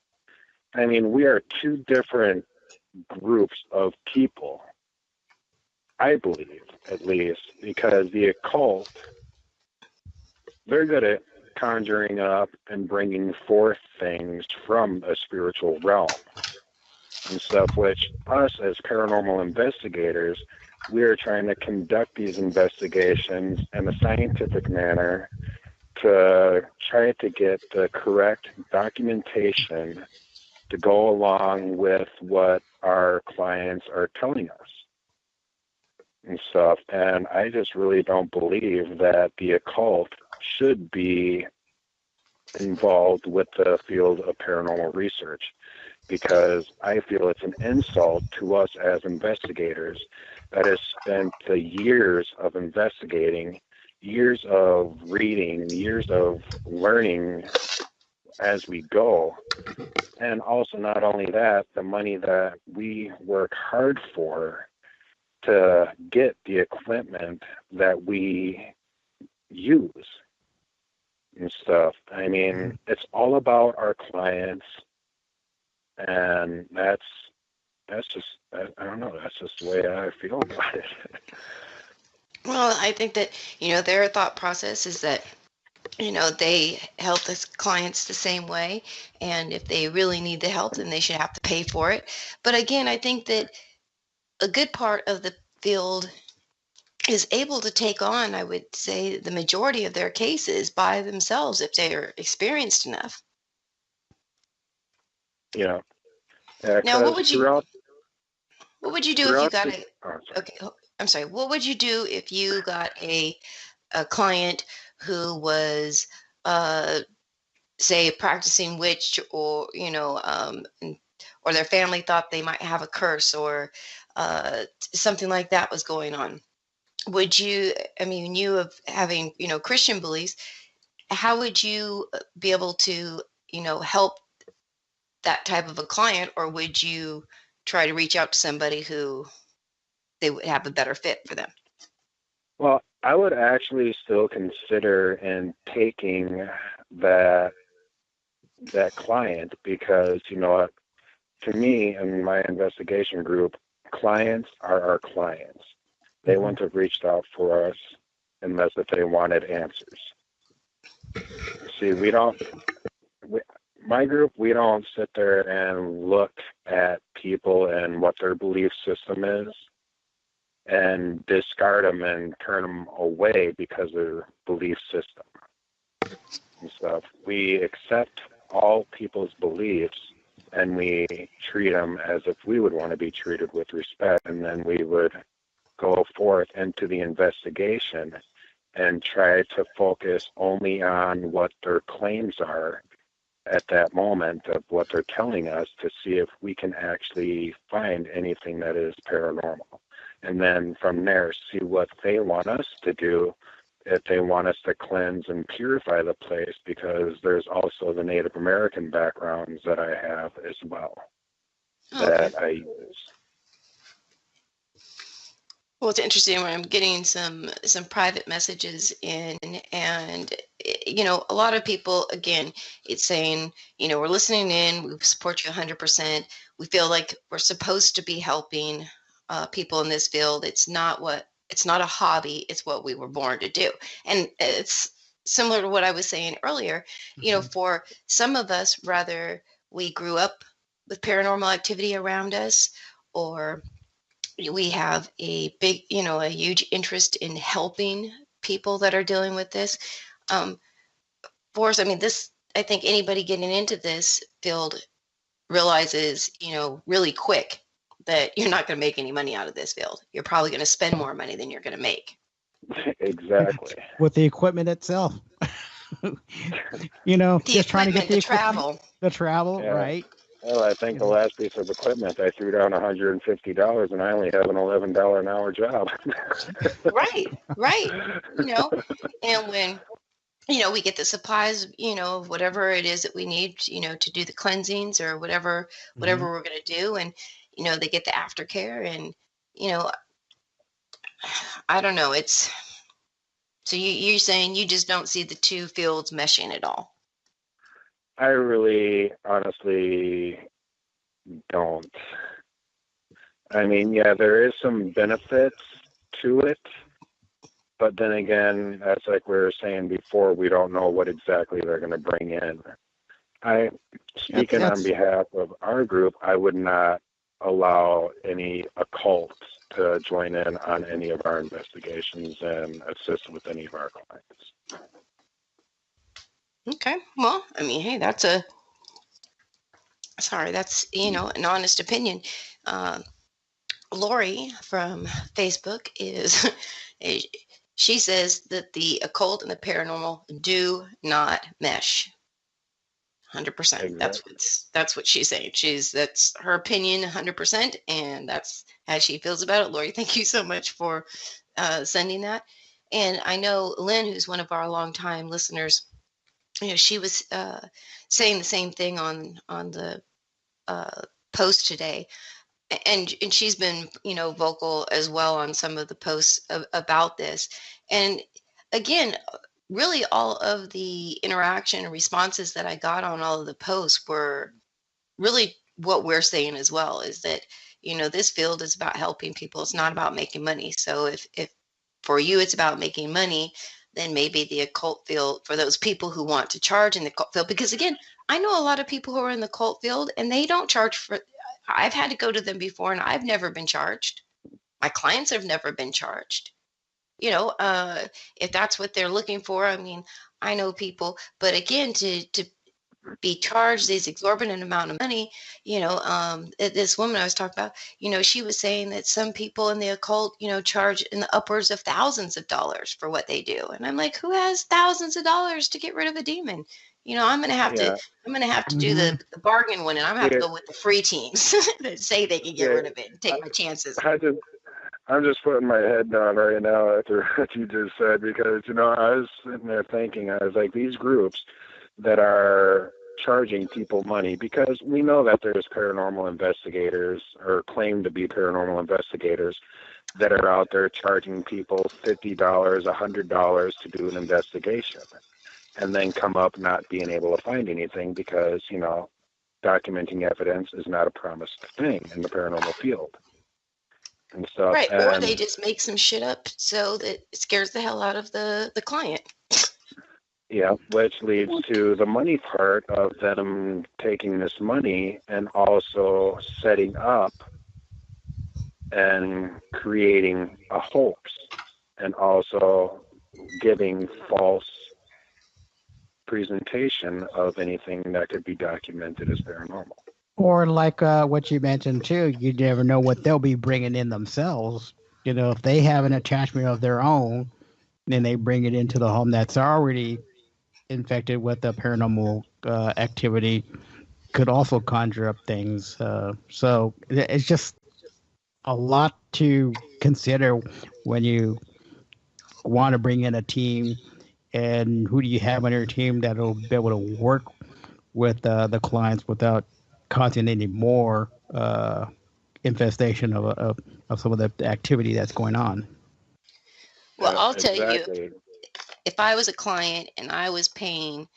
I mean, we are two different groups of people, I believe, at least, because the occult, they're good at conjuring up and bringing forth things from a spiritual realm and stuff, which us as paranormal investigators, we are trying to conduct these investigations in a scientific manner to try to get the correct documentation to go along with what our clients are telling us and stuff. And I just really don't believe that the occult should be involved with the field of paranormal research, because I feel it's an insult to us as investigators that has spent the years of investigating, years of reading, years of learning as we go. And also, not only that, the money that we work hard for to get the equipment that we use stuff. I mean, it's all about our clients, and that's just, I don't know, that's just the way I feel about it. Well, I think that, their thought process is that, they help the clients the same way. And if they really need the help, then they should have to pay for it. But again, I think that a good part of the field is able to take on, I would say, the majority of their cases by themselves if they are experienced enough. Yeah. Now, what would you throughout do if you got the, a oh, sorry. okay, I'm sorry. What would you do if you got a client who was say practicing witch, or or their family thought they might have a curse, or something like that was going on? Would you, I mean, you of having, Christian beliefs, how would you be able to, help that type of a client? Or would you try to reach out to somebody who they would have a better fit for them? Well, I would actually still consider in taking that client, because to me and my investigation group, clients are our clients. They wouldn't have reached out for us unless if they wanted answers. See, my group, we don't sit there and look at people and what their belief system is and discard them and turn them away because of their belief system and stuff. We accept all people's beliefs, and we treat them as if we would want to be treated with respect, and then we would go forth into the investigation and try to focus only on what their claims are at that moment of what they're telling us, to see if we can actually find anything that is paranormal. And then from there, see what they want us to do, if they want us to cleanse and purify the place, because there's also the Native American backgrounds that I have as well, that I use. Well, it's interesting when I'm getting some private messages in, and a lot of people, again, it's saying, we're listening in, we support you 100%. We feel like we're supposed to be helping people in this field. It's not a hobby. It's what we were born to do. And it's similar to what I was saying earlier. For some of us, rather we grew up with paranormal activity around us, or we have a big, a huge interest in helping people that are dealing with this. For us, I mean, I think anybody getting into this field realizes, really quick, that you're not going to make any money out of this field. You're probably going to spend more money than you're going to make. Exactly. With the equipment itself. Just trying to get the travel. The travel, yeah. right? Well, I think the last piece of equipment, I threw down $150, and I only have an $11 an hour job. Right. And when, we get the supplies, whatever it is that we need, to do the cleansings or whatever we're going to do. And, they get the aftercare, and, I don't know. So you're saying you just don't see the two fields meshing at all? I really, honestly, don't. I mean, yeah, there is some benefits to it, but then again, that's like we were saying before, we don't know what exactly they're going to bring in. Speaking on behalf of our group, I would not allow any occult to join in on any of our investigations and assist with any of our clients. Okay. Well, I mean, hey, that's an honest opinion. Lori from Facebook she says that the occult and the paranormal do not mesh. 100%. Exactly. That's what she's saying. That's her opinion, 100%, and that's how she feels about it. Lori, thank you so much for sending that. And I know Lynn, who's one of our longtime listeners, she was saying the same thing on the post today, and she's been vocal as well on some of the posts about this. And again, really all of the interaction and responses that I got on all of the posts were really what we're saying as well, is that, this field is about helping people. It's not about making money. So if for you it's about making money, then maybe the occult field for those people who want to charge in the occult field, because again, I know a lot of people who are in the occult field and they don't charge for. I've had to go to them before and I've never been charged. My clients have never been charged. If that's what they're looking for, I mean, I know people, but again, to be charged this exorbitant amount of money, this woman I was talking about, she was saying that some people in the occult, charge in the upwards of thousands of dollars for what they do. And I'm like, who has thousands of dollars to get rid of a demon? I'm gonna have to Yeah. do Mhm. the bargain one, and I'm gonna have to Yeah. go with the free teams that say they can get Yeah. rid of it and take my chances. I'm just putting my head down right now after what you just said, because, I was sitting there thinking, I was like, these groups that are charging people money, because we know that there's paranormal investigators, or claim to be paranormal investigators, that are out there charging people $50, $100 to do an investigation, and then come up not being able to find anything because, documenting evidence is not a promised thing in the paranormal field and stuff. Right. Or they And just make some shit up so that it scares the hell out of the client. yeah, which leads to the money part of them taking this money and also setting up and creating a hoax, and also giving false presentation of anything that could be documented as paranormal. Or like what you mentioned too, you never know what they'll be bringing in themselves. If they have an attachment of their own, then they bring it into the home that's already infected with the paranormal activity, could also conjure up things. So it's just a lot to consider when you want to bring in a team, and who do you have on your team that'll be able to work with the clients without causing any more infestation of some of the activity that's going on. Well, Yeah, I'll tell you, exactly. if I was a client and I was paying,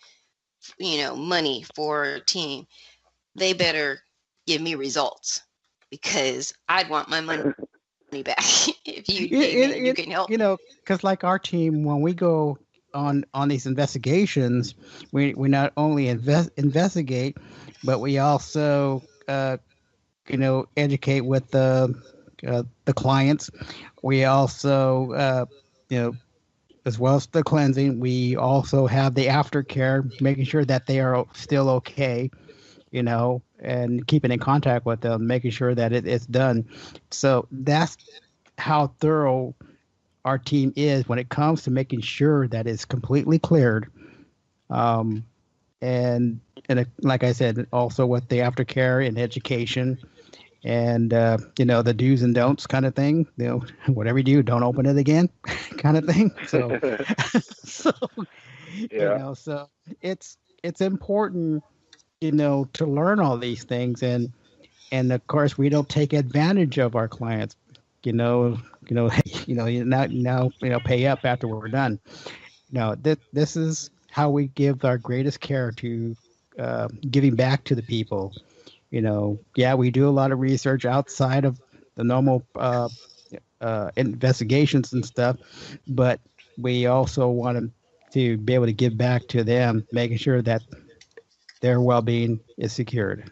money for a team, they better give me results, because I'd want my money back if you gave me and you can help. Because like our team, when we go on these investigations, we not only investigate, but we also educate with the clients. We also as well as the cleansing, we also have the aftercare, making sure that they are still okay, and keeping in contact with them, making sure that it's done. So that's how thorough our team is when it comes to making sure that it's completely cleared. And like I said, also with the aftercare and education, and the do's and don'ts kind of thing. Whatever you do, don't open it again, kind of thing. So, so Yeah. so it's important, to learn all these things, and of course we don't take advantage of our clients. You now pay up after we're done. No, this is how we give our greatest care to giving back to the people. Yeah, we do a lot of research outside of the normal investigations and stuff, but we also want to be able to give back to them, making sure that their well-being is secured.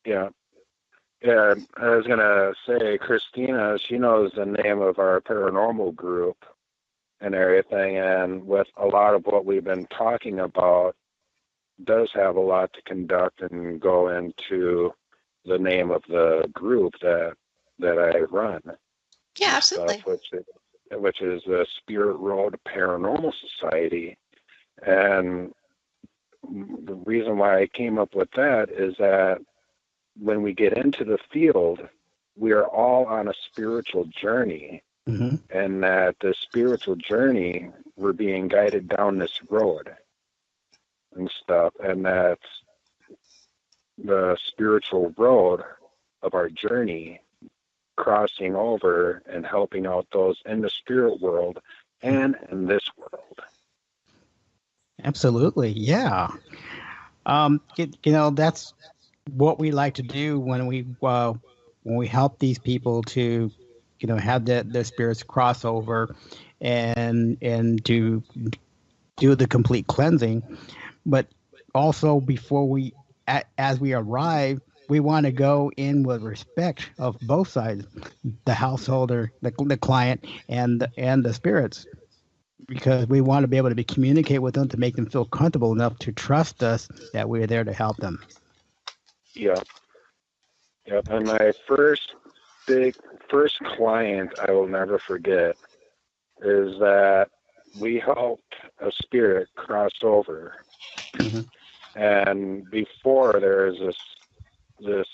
Yeah. Yeah, I was going to say, Christina, she knows the name of our paranormal group and everything, and with a lot of what we've been talking about, does have a lot to conduct and go into the name of the group that I run. Yeah, absolutely. Stuff, which is the Spirit Road Paranormal Society. And the reason why I came up with that is that when we get into the field, we are all on a spiritual journey. Mm-hmm. And that the spiritual journey, we're being guided down this road and stuff, and that's the spiritual road of our journey, crossing over and helping out those in the spirit world and in this world. Absolutely, yeah. That's what we like to do when we help these people to, have the spirits cross over, and to do the complete cleansing. But also, before as we arrive, we want to go in with respect of both sides, the householder, the client, and the spirits, because we want to be able to communicate with them to make them feel comfortable enough to trust us that we're there to help them. Yep. Yep. And my first client I will never forget is that we helped a spirit cross over. Mhm. And before there was this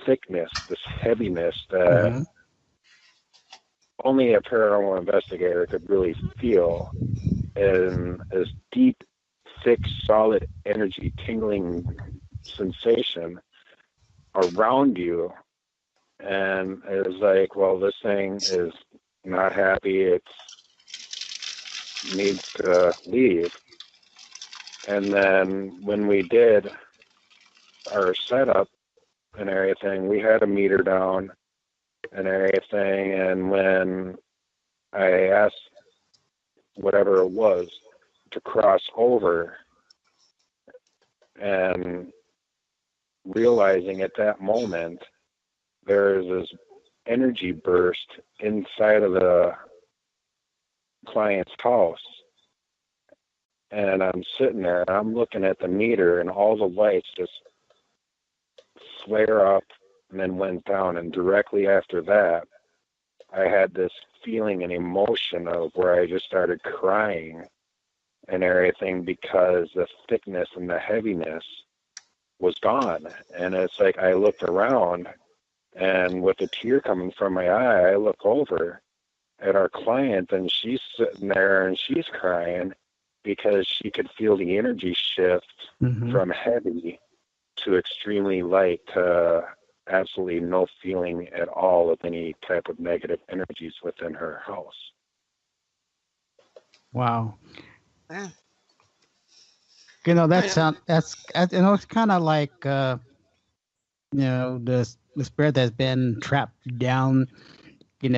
thickness, this heaviness that Mm-hmm. only a paranormal investigator could really feel, and this deep, thick, solid energy, tingling sensation around you. And it was like, well, this thing is not happy. It needs to leave. And then when we did our setup and everything, we had a meter down and everything. And when I asked whatever it was to cross over, and realizing at that moment there's this energy burst inside of the client's house. And I'm sitting there and I'm looking at the meter, and all the lights just flare up and then went down. And directly after that, I had this feeling and emotion of where I just started crying and everything, because the thickness and the heaviness was gone. And it's like I looked around, and with a tear coming from my eye, I look over at our client, and she's sitting there and she's crying because she could feel the energy shift Mm-hmm. from heavy to extremely light to absolutely no feeling at all of any type of negative energies within her house. Wow. Wow. It's kind of like the spirit that's been trapped down, in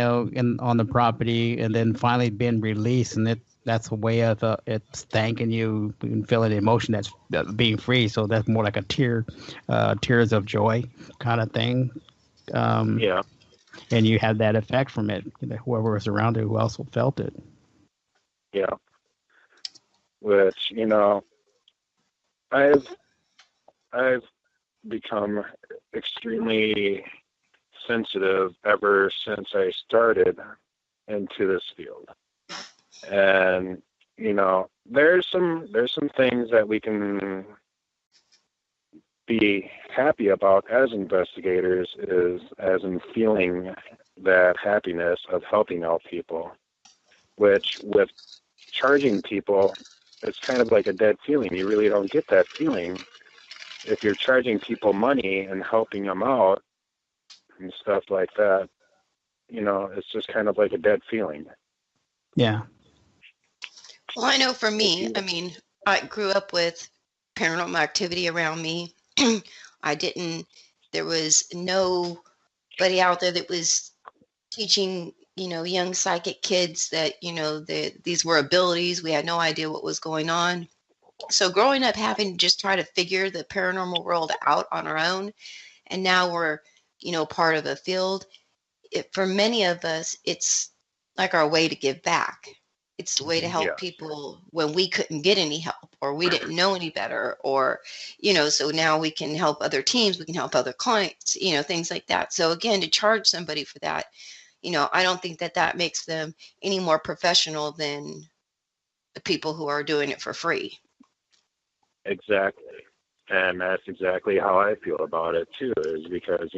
on the property, and then finally been released, and that's a way of it's thanking you and feeling the emotion that's being free. So that's more like a tears of joy kind of thing. Yeah, And you had that effect from it. Whoever was around it, who also felt it. yeah. Which, I've become extremely sensitive ever since I started into this field. And there's some things that we can be happy about as investigators, is as in feeling that happiness of helping out people, which with charging people, it's kind of like a dead feeling. You really don't get that feeling if you're charging people money and helping them out and stuff like that. It's just kind of like a dead feeling. Yeah. Well, I know for me, I mean, I grew up with paranormal activity around me. There was nobody out there that was teaching, young psychic kids that, these were abilities. We had no idea what was going on. So growing up, having to just try to figure the paranormal world out on our own, and now we're, part of a field. For many of us, it's like our way to give back. It's the way to help Yeah. people when we couldn't get any help, or we didn't know any better, or, so now we can help other teams, we can help other clients, things like that. So again, to charge somebody for that, I don't think that makes them any more professional than the people who are doing it for free. Exactly. And that's exactly how I feel about it too, is because,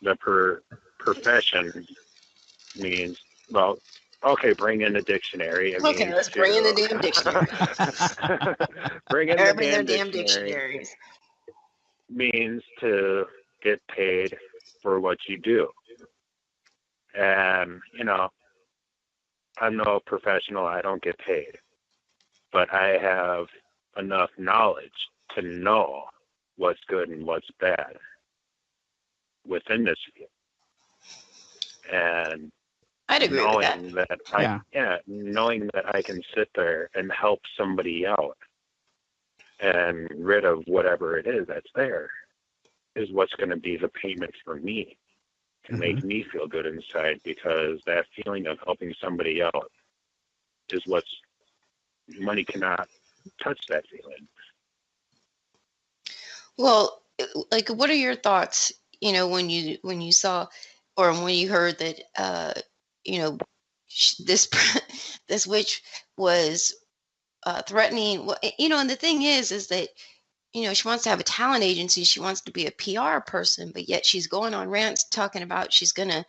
the profession means, well, okay, bring in the dictionary. Okay, let's bring in the damn dictionary. Bring in Everybody the their damn damn dictionary. dictionaries. Means to get paid for what you do. And, I'm no professional. I don't get paid. But I have enough knowledge to know what's good and what's bad within this field. And I'd agree with that. knowing that I can sit there and help somebody out and rid of whatever it is that's there is what's going to be the payment for me to make me feel good inside, because that feeling of helping somebody out is what's money cannot touch that feeling. Well, like, what are your thoughts, when you saw or when you heard that, this this witch was threatening, and the thing is that, she wants to have a talent agency. She wants to be a PR person, but yet she's going on rants talking about she's going to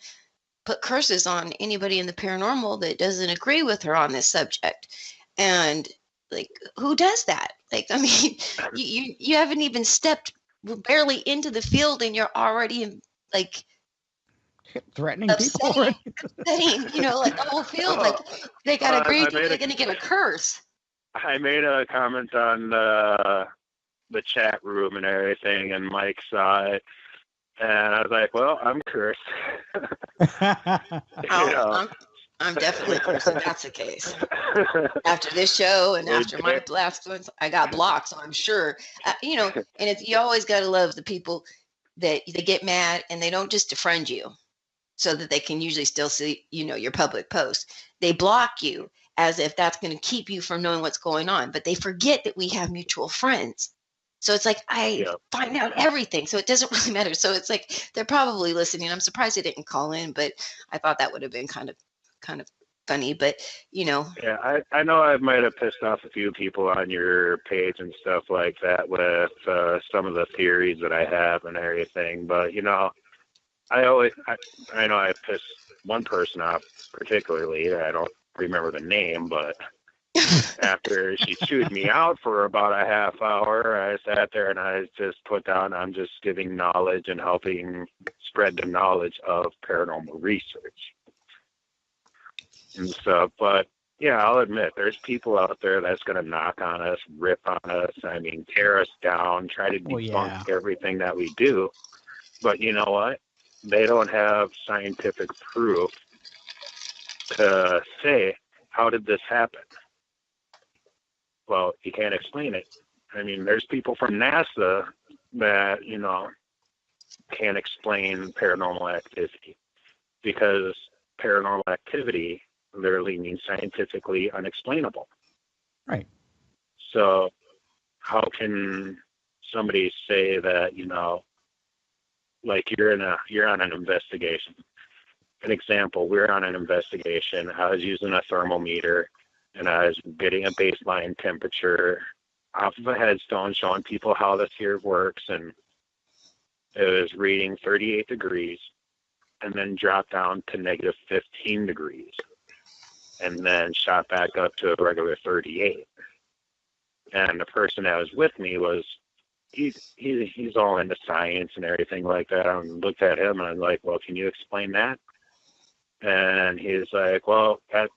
put curses on anybody in the paranormal that doesn't agree with her on this subject. And like, who does that? Like, I mean, you haven't even stepped barely into the field and you're already like threatening people already. Upsetting, like the whole field. Like, they got agreed they're going to get a curse. I made a comment on the chat room and everything, and Mike saw it, and I was like, well, I'm cursed. I'm definitely cursed if that's the case. After this show and after my last ones, I got blocked, so I'm sure. And you always got to love the people that they get mad and they don't just defriend you so that they can usually still see, your public posts. They block you as if that's going to keep you from knowing what's going on. But they forget that we have mutual friends. So it's like, I find out everything. So it doesn't really matter. So it's like, they're probably listening. I'm surprised they didn't call in, but I thought that would have been kind of funny, but Yeah, I know I might have pissed off a few people on your page and stuff like that with some of the theories that I have and everything, but I know I pissed one person off particularly. I don't remember the name, but after she chewed me out for about a half hour, I sat there and I just put down, I'm just giving knowledge and helping spread the knowledge of paranormal research and stuff. But yeah, I'll admit there's people out there that's going to knock on us, rip on us, I mean, tear us down, try to debunk everything that we do. But you know what? They don't have scientific proof to say, how did this happen? Well, you can't explain it. I mean, there's people from NASA that, can't explain paranormal activity, because paranormal activity literally means scientifically unexplainable. Right. So how can somebody say that, like you're on an investigation? An example, we're on an investigation. I was using a thermometer and I was getting a baseline temperature off of a headstone showing people how this here works, and it was reading 38 degrees and then dropped down to negative 15 degrees and then shot back up to a regular 38. And the person that was with me was, he's all into science and everything like that. I looked at him and I'm like, well, can you explain that? And he's like, well, that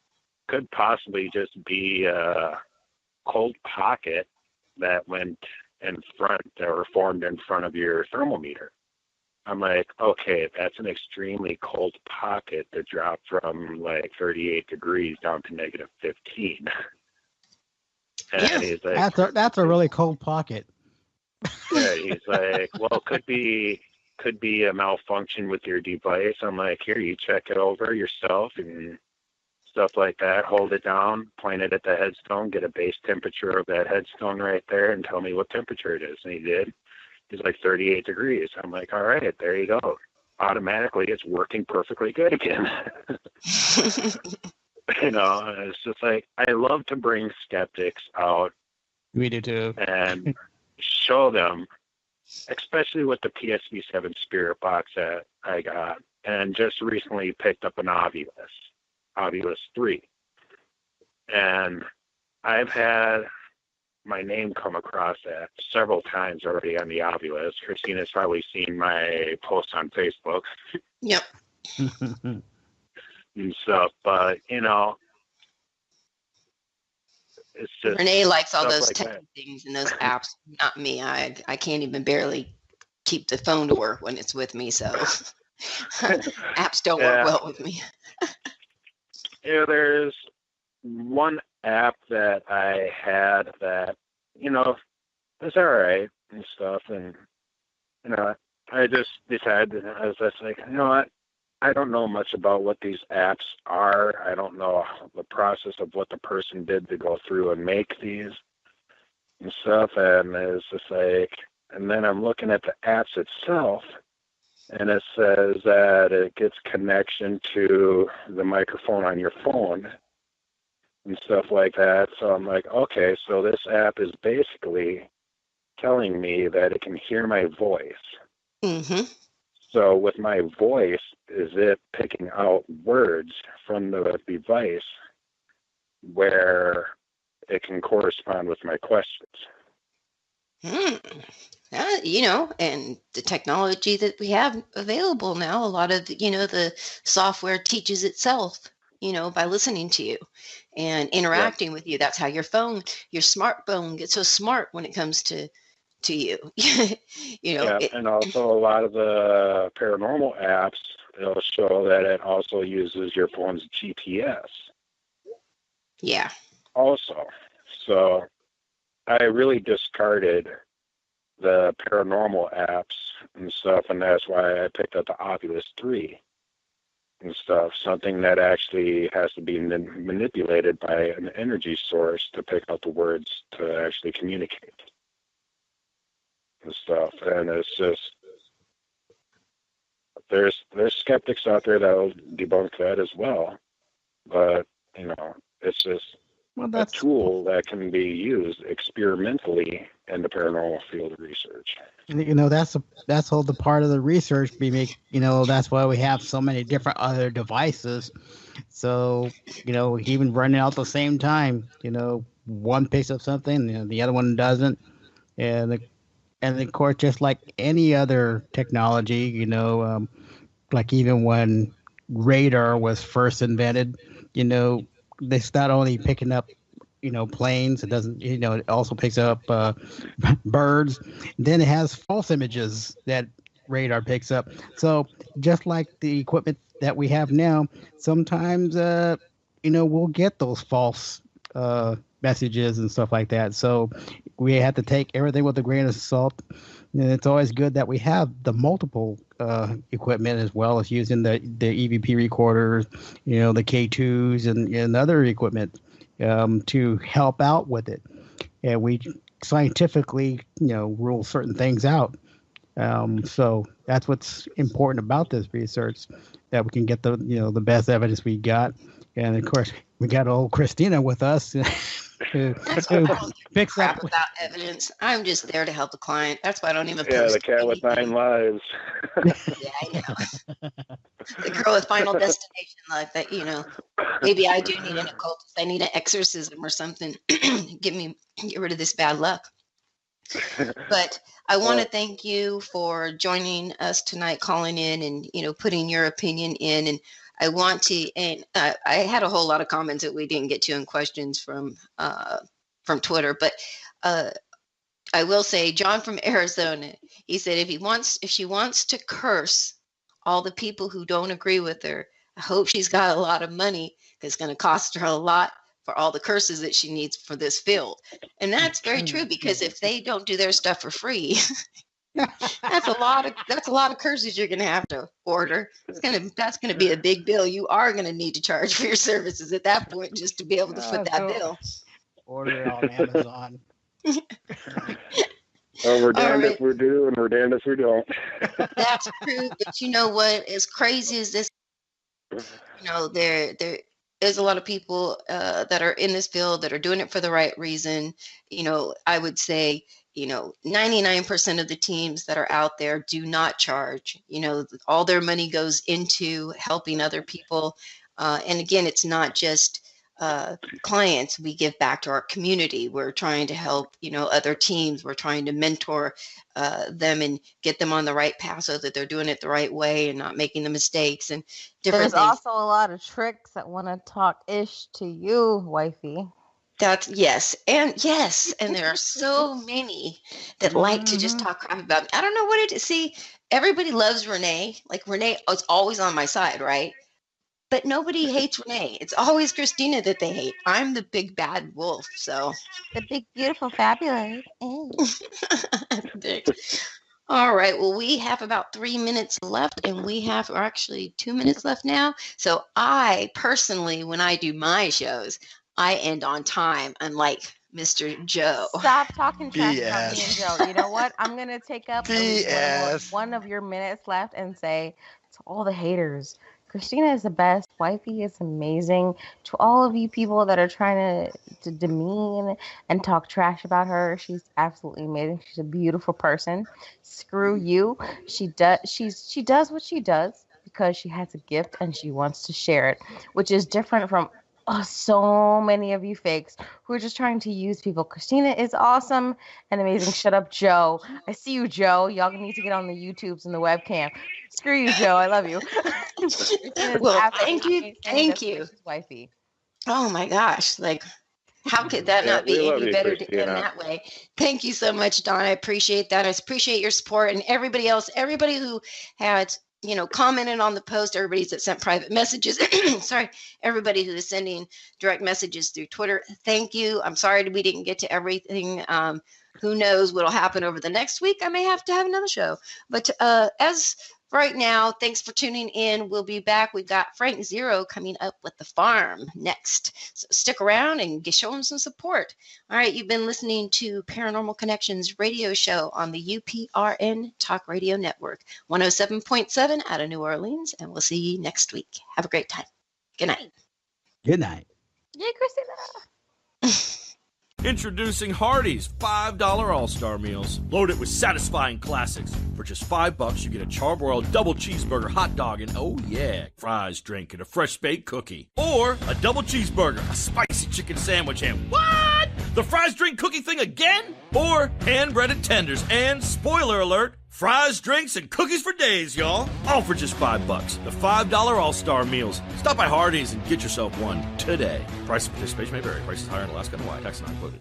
could possibly just be a cold pocket that went in front or formed in front of your thermometer. I'm like, okay, that's an extremely cold pocket to drop from like 38 degrees down to negative 15. And he's like, that's a really cold pocket. Yeah, he's like, well, could be a malfunction with your device. I'm like, here, you check it over yourself and stuff like that. Hold it down, point it at the headstone, get a base temperature of that headstone right there, and tell me what temperature it is. And he did. He's like 38 degrees. I'm like, all right, there you go. Automatically, it's working perfectly good again. It's just like, I love to bring skeptics out. We do too. And show them, especially with the PSV7 spirit box that I got, and just recently picked up an Ovulus 3. And I've had my name come across that several times already on the Ovulus. Christina's probably seen my posts on Facebook. Yep. And stuff, but it's just Renee likes all stuff those like techie that. things and those apps. Not me. I can't even barely keep the phone to work when it's with me. So apps don't work Yeah, well with me. there's one app that I had that, it's all right and stuff. And, I just decided, I was just like, you know what? I don't know much about what these apps are. I don't know the process of what the person did to go through and make these and stuff. And it's just like, and then I'm looking at the apps itself, and it says that it gets connection to the microphone on your phone and stuff like that. So I'm like, okay, so this app is basically telling me that it can hear my voice. Mm-hmm. So with my voice, is it picking out words from the device where it can correspond with my questions? And the technology that we have available now, a lot of, the software teaches itself, by listening to you and interacting with you. That's how your smartphone gets so smart when it comes to you. And also a lot of the paranormal apps, they'll show that it also uses your phone's GPS. Yeah. Also. So I really discarded the paranormal apps and stuff, and that's why I picked up the Oculus 3 and stuff, something that actually has to be manipulated by an energy source to pick out the words to actually communicate and stuff. And it's just, there's skeptics out there that will debunk that as well, but it's just a tool that can be used experimentally in the paranormal field of research. That's all the part of the research we make. That's why we have so many different other devices. So even running out at the same time. One picks up something, the other one doesn't, and of course, just like any other technology, like even when radar was first invented, it's not only picking up planes. It doesn't, it also picks up birds. Then it has false images that radar picks up. So just like the equipment that we have now, sometimes, we'll get those false messages and stuff like that. So we have to take everything with a grain of salt. And it's always good that we have the multiple equipment, as well as using the EVP recorders, the K2s and other equipment to help out with it. And we scientifically, rule certain things out. So that's what's important about this research, that we can get the best evidence we got. And of course, we got old Christina with us. who picks crap up about evidence. I'm just there to help the client. That's why I don't even post. The cat with 9 lives. Yeah, I know. The girl with Final Destination life. That maybe I do need an occultist. I need an exorcism or something. Get rid of this bad luck. But I want to thank you for joining us tonight, calling in and putting your opinion in. And I want to, and I had a whole lot of comments that we didn't get to and questions from Twitter, but I will say, John from Arizona, he said if she wants to curse all the people who don't agree with her, I hope she's got a lot of money, because it's going to cost her a lot for all the curses that she needs for this field. And that's very true, because if they don't do their stuff for free, that's a lot of curses you're going to have to order. That's going to be a big bill. You are going to need to charge for your services at that point, just to be able to foot that bill. Order it on Amazon. Well, we're damned if we do, and we're damned if we don't. That's true. But you know what? As crazy as this, there is a lot of people that are in this field that are doing it for the right reason. I would say, 99% of the teams that are out there do not charge. All their money goes into helping other people. And again, it's not just clients. We give back to our community. We're trying to help, other teams. We're trying to mentor them and get them on the right path so that they're doing it the right way and not making the mistakes and different There's things. also a lot of tricks that want to talk ish to you, wifey. And there are so many that like to just talk crap about me. I don't know what it is. See, everybody loves Renee. Like Renee is always on my side, right? But nobody hates Renee. It's always Christina that they hate. I'm the big bad wolf. So The big, beautiful, fabulous. all right. Well, we have about 3 minutes left, and we have or actually 2 minutes left now. So I personally, when I do my shows, I end on time, unlike Mr. Joe. Stop talking trash about me and BS. Joe. You know what? I'm gonna take up BS. one of your minutes left and say to all the haters, Christina is the best. Wifey is amazing. To all of you people that are trying to demean and talk trash about her, she's absolutely amazing. She's a beautiful person. Screw you. She does what she does because she has a gift and she wants to share it, which is different from so many of you fakes who are just trying to use people. Christina is awesome and amazing. Shut up, Joe. I see you, Joe. Y'all need to get on the YouTubes and the webcam. Screw you, Joe. I love you. Well, thank you. Thank you. Wifey. Oh my gosh. Like, how could that not we be love any you, better Christina. than that way? Thank you so much, Don. I appreciate that. I appreciate your support, and everybody else, everybody who had, commented on the post, everybody that sent private messages. Sorry, everybody who is sending direct messages through Twitter. Thank you. I'm sorry we didn't get to everything. Who knows what'll happen over the next week? I may have to have another show. But as right now, thanks for tuning in. We'll be back. We've got Frank Zero coming up with The Farm next. So stick around and show him some support. All right, you've been listening to Paranormal Connections radio show on the UPRN Talk Radio Network, 107.7 out of New Orleans, and we'll see you next week. Have a great time. Good night. Good night. Yay, Christina. Introducing Hardee's $5 All-Star Meals. Loaded with satisfying classics. For just $5, you get a charbroiled double cheeseburger hot dog and, oh yeah, fries, drink, and a fresh baked cookie. Or a double cheeseburger, a spicy chicken sandwich, and what? The fries, drink, cookie thing again? Or hand-breaded tenders and, spoiler alert, fries, drinks, and cookies for days, y'all. All for just $5. The $5 All-Star Meals. Stop by Hardee's and get yourself one today. Price of participation may vary. Prices higher in Alaska and Hawaii. Tax not included.